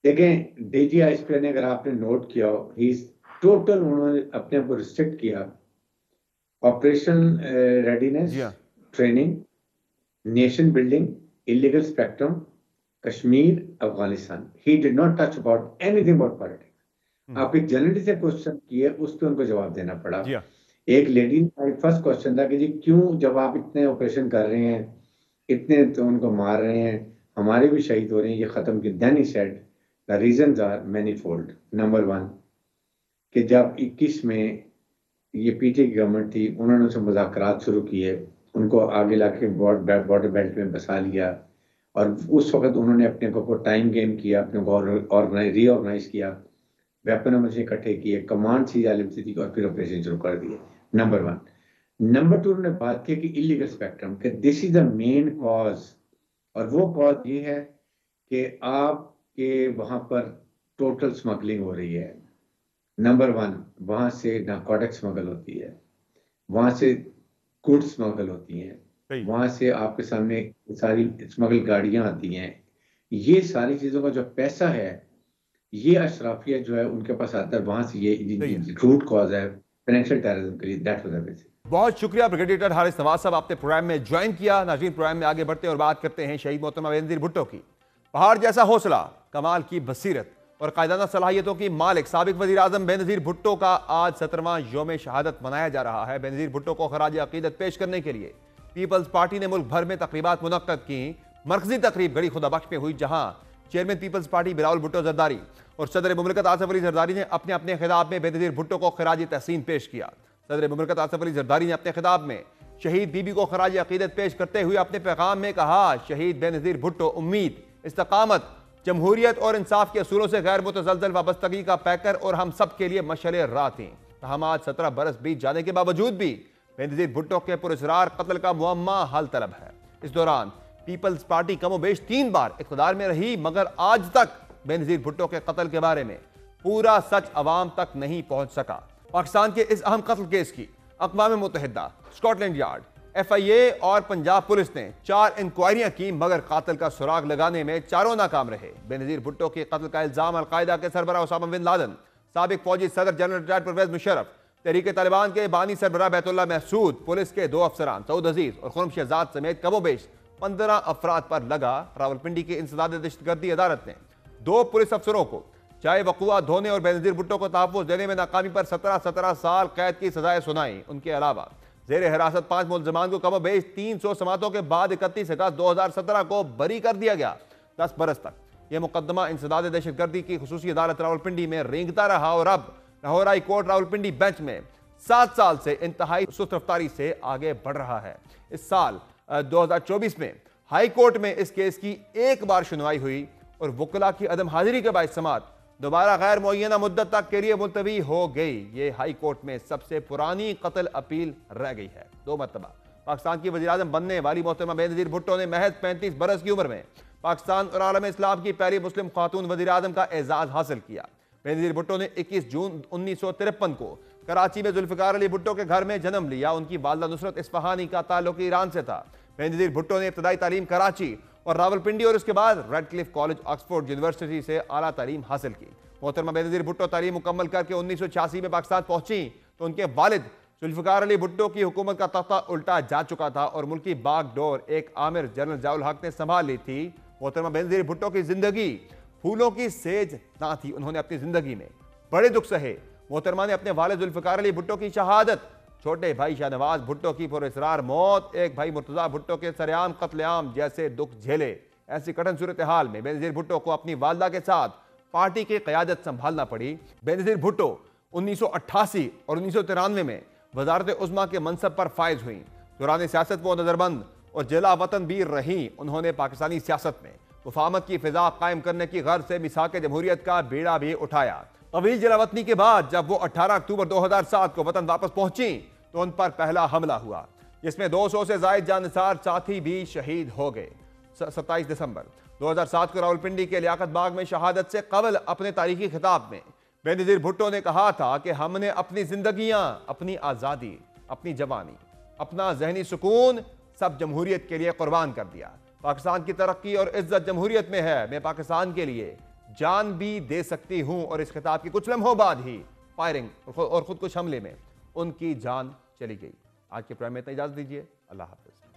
देखें, DGSPR ने, अगर आपने नोट किया हो, ही टोटल उन्होंने अपने आप को रिस्ट्रिक्ट किया ऑपरेशन रेडीनेस, जी हाँ। Training, nation building, illegal spectrum, Kashmir, Afghanistan. He did not touch about anything about politics. आप एक जर्नलिस्ट से क्वेश्चन किए, उस पर उनको जवाब देना पड़ा। जी हाँ। एक लेडी का फर्स्ट क्वेश्चन था कि जी क्यों, जब आप इतने ऑपरेशन कर रहे हैं, इतने तो उनको मार रहे हैं, हमारे भी शहीद हो रहे हैं, ये खत्म की। Then he said the reasons are manifold. Number 1 कि जब 21 में ये पीटी की गवर्नमेंट थी, उन्होंने उनसे मुज़ाकरात शुरू किए, उनको आगे लाके बॉर्डर बेल्ट में बसा लिया, और उस वक्त उन्होंने अपने को टाइम गेम किया, अपने को रीऑर्गेनाइज किया, वेपन हमसे इकट्ठे किए, कमांड सी जालिम थी, और फिर ऑपरेशन शुरू कर दिए। नंबर 1। नंबर 2 उन्होंने बात की कि इलीगल स्पेक्ट्रम, कि this is the main cause, और वो कॉज ये है कि आप कि वहाँ पर टोटल स्मगलिंग हो रही है। नंबर 1, वहाँ से नारकोटिक स्मगल होती है, वहाँ से गुड स्मगल होती हैं, वहाँ से आपके सामने सारी स्मगल गाड़ियाँ आती हैं। ये सारी चीज़ों का जो पैसा है, ये अशराफिया जो है उनके पास आता है, वहाँ से ये रूट कॉज है फाइनेंशियल टेररिज्म के लिए। That was everything. बहुत शुक्रिया ब्रिगेडियर हारिस नवाज साहब, आपने प्रोग्राम में ज्वाइन किया। नाज़रीन, प्रोग्राम में आगे बढ़ते हैं और बात करते हैं शहीद मोहतरमा बेनज़ीर भुट्टो की। पहाड़ जैसा हौसला, कमाल की बसीरत और कायदाना सलाहियतों की मालिक साबिक वज़ीर आज़म बेनज़ीर भुट्टो का आज 17वां यौम शहादत मनाया जा रहा है। बेनज़ीर भुट्टो को खराज अकीदत पेश करने के लिए पीपल्स पार्टी ने मुल्क भर में तकरीबात मुनक्कद की। मरकजी तकरीब गड़ी खुदाबख्श में हुई, जहां chairman Peoples Party Bilawal Bhutto Zardari और सदर मुमलिकत आसिफ अली जरदारी ने अपने अपने खिताब में बेनज़ीर भुट्टो को खराज तहसीन पेश किया। सदर मुमलिकत आसिफ अली जरदारी ने अपने खिताब में शहीद बीबी को खराज अकीदत पेश करते हुए अपने पैगाम में कहा, शहीद बेनज़ीर भुट्टो उम्मीद, इस्तकामत, जमहूरियत और इंसाफ के असूलों से गैर मुतज़लज़ल वाबस्तगी का पैकर और हम सब के लिए मशअल राह थी। हम आज 17 बरस बीत जाने के बावजूद भी बेनज़ीर भुट्टो के पुरस्रार कत्ल का मुअम्मा हल तलब है। इस दौरान पीपल्स पार्टी कमोबेश 3 बार इक़्तिदार में रही, मगर आज तक बेनज़ीर भुट्टो के कत्ल के बारे में पूरा सच अवाम तक नहीं पहुंच सका। पाकिस्तान के इस अहम कत्ल केस की अक़वाम मुत्तहिदा, स्कॉटलैंड यार्ड, FIA और पंजाब पुलिस ने 4 इंक्वायरियां की, मगर कातिल का सुराग लगाने में चारों नाकाम रहे। बेनज़ीर भुट्टो के कत्ल का इल्जाम अलकायदा के सरबराह उसामा बिन लादेन, साबिक फौजी सदर जनरल रिटायर्ड परवेज मुशर्रफ, तहरीक तालिबान के बानी सरबराह बैतुल्लाह महसूद, पुलिस के 2 अफसरान सऊद अजीज और खुर्रम शहजाद समेत कमोबेश 15 अफराद पर लगा। रावलपिंडी की इंसदाद दहशतगर्दी अदालत ने 2 पुलिस अफसरों को चाय वक़ुआ धोने और बेनज़ीर भुट्टो को तहफ़्फ़ुज़ देने में नाकामी पर 17 साल कैद की सजाएं सुनाई। उनके अलावा ज़ेर हिरासत 5 मुल्ज़िमान को कमोबेश 300 समातों के बाद 31 अगस्त 2017 को बरी कर दिया गया। 10 बरस तक यह मुकदमा इंसदाद दहशतगर्दी की खुसूसी अदालत रावलपिंडी में रेंगता रहा और अब Lahore high court Rawalpindi bench में 7 साल से इंतहाई सुस्त रफ्तारी से आगे बढ़ रहा है। इस साल 2024 में हाई कोर्ट में इस केस की 1 बार सुनवाई हुई और वकला की अदम हाजिरी के बाद समात दोबारा गैर मुअय्यना मुद्दत तक के लिए मुलतवी हो गई। ये हाई कोर्ट में सबसे पुरानी कत्ल अपील रह गई है। 2 मरतबा पाकिस्तान की वज़ीर आज़म बनने वाली मोहतरमा बेनज़ीर भुट्टो ने महज 35 बरस की उम्र में पाकिस्तान और आलम इस्लाम की पहली मुस्लिम खातून वज़ीर आज़म का एजाज़ हासिल किया। बेनज़ीर भुट्टो ने 21 जून 1953 को कराची में जुल्फ़िकार अली भुट्टो के घर में जन्म लिया। उनकी वालिदा नुसरत इस्फ़हानी का ताल्लुक ईरान से था। बेनज़ीर भुट्टो ने इब्तदाई तालीम कराची और रावलपिंडी और उसके बाद रेडक्लिफ कॉलेज ऑक्सफोर्ड यूनिवर्सिटी से आला तालीम हासिल की। मोहतरमा बेनज़ीर भुट्टो तालीम मुकम्मल करके 1986 में पाकिस्तान पहुंची तो उनके वालिद जुल्फ़िकार अली भुट्टो की हुकूमत का तख्ता उल्टा जा चुका था और मुल्की बागडोर एक आमिर जनरल ज़ियाउल हक ने संभाल ली थी। मोहतरमा बेनज़ीर भुट्टो की जिंदगी फूलों की सेज ना थी। उन्होंने अपनी जिंदगी में बड़े दुख सहे। मोहतरमा ने अपने वालिद जुल्फ़िकार अली भुट्टो की शहादत, छोटे भाई शाहनवाज भुट्टो की पुरअसरार मौत, एक भाई मुर्तज़ा भुट्टो के सरेआम कत्लेआम जैसे दुख झेले। ऐसी कठिन सूरत हाल में बेनज़ीर भुट्टो को अपनी वालिदा के साथ पार्टी की क़यादत संभालना पड़ी। बेनज़ीर भुट्टो 1988 और 1993 में वज़ारत उज़्मा के मनसब पर फायज हुई। दौरान सियासत वो नज़रबंद और जिला वतन भी रहीं। उन्होंने पाकिस्तानी सियासत में मुफाहमत की फ़िज़ा कायम करने की गर्ज से मिसाक जमहूरियत का बीड़ा भी उठाया। तवील जलावतनी के बाद जब वो 18 अक्टूबर 2007 को वतन वापस पहुंची तो उन पर पहला हमला हुआ, जिसमें 200 से ज़ायद जानसार साथी भी शहीद हो गए। 27 दिसंबर 2007 को रावलपिंडी के लियाकत बाग में शहादत से कबल अपने तारीखी खिताब में बेनज़ीर भुट्टो ने कहा था कि हमने अपनी जिंदगियां, अपनी आज़ादी, अपनी जवानी, अपना जहनी सुकून सब जमहूरियत के लिए कुर्बान कर दिया। पाकिस्तान की तरक्की और इज्जत जमहूरियत में है। मैं पाकिस्तान के लिए जान भी दे सकती हूँ। और इस खिताब के कुछ लम्हों बाद ही फायरिंग और खुदकुश हमले में उनकी जान चली गई। आज के प्रोग्राम में इतना इजाज़त दीजिए। अल्लाह हाफ़िज़।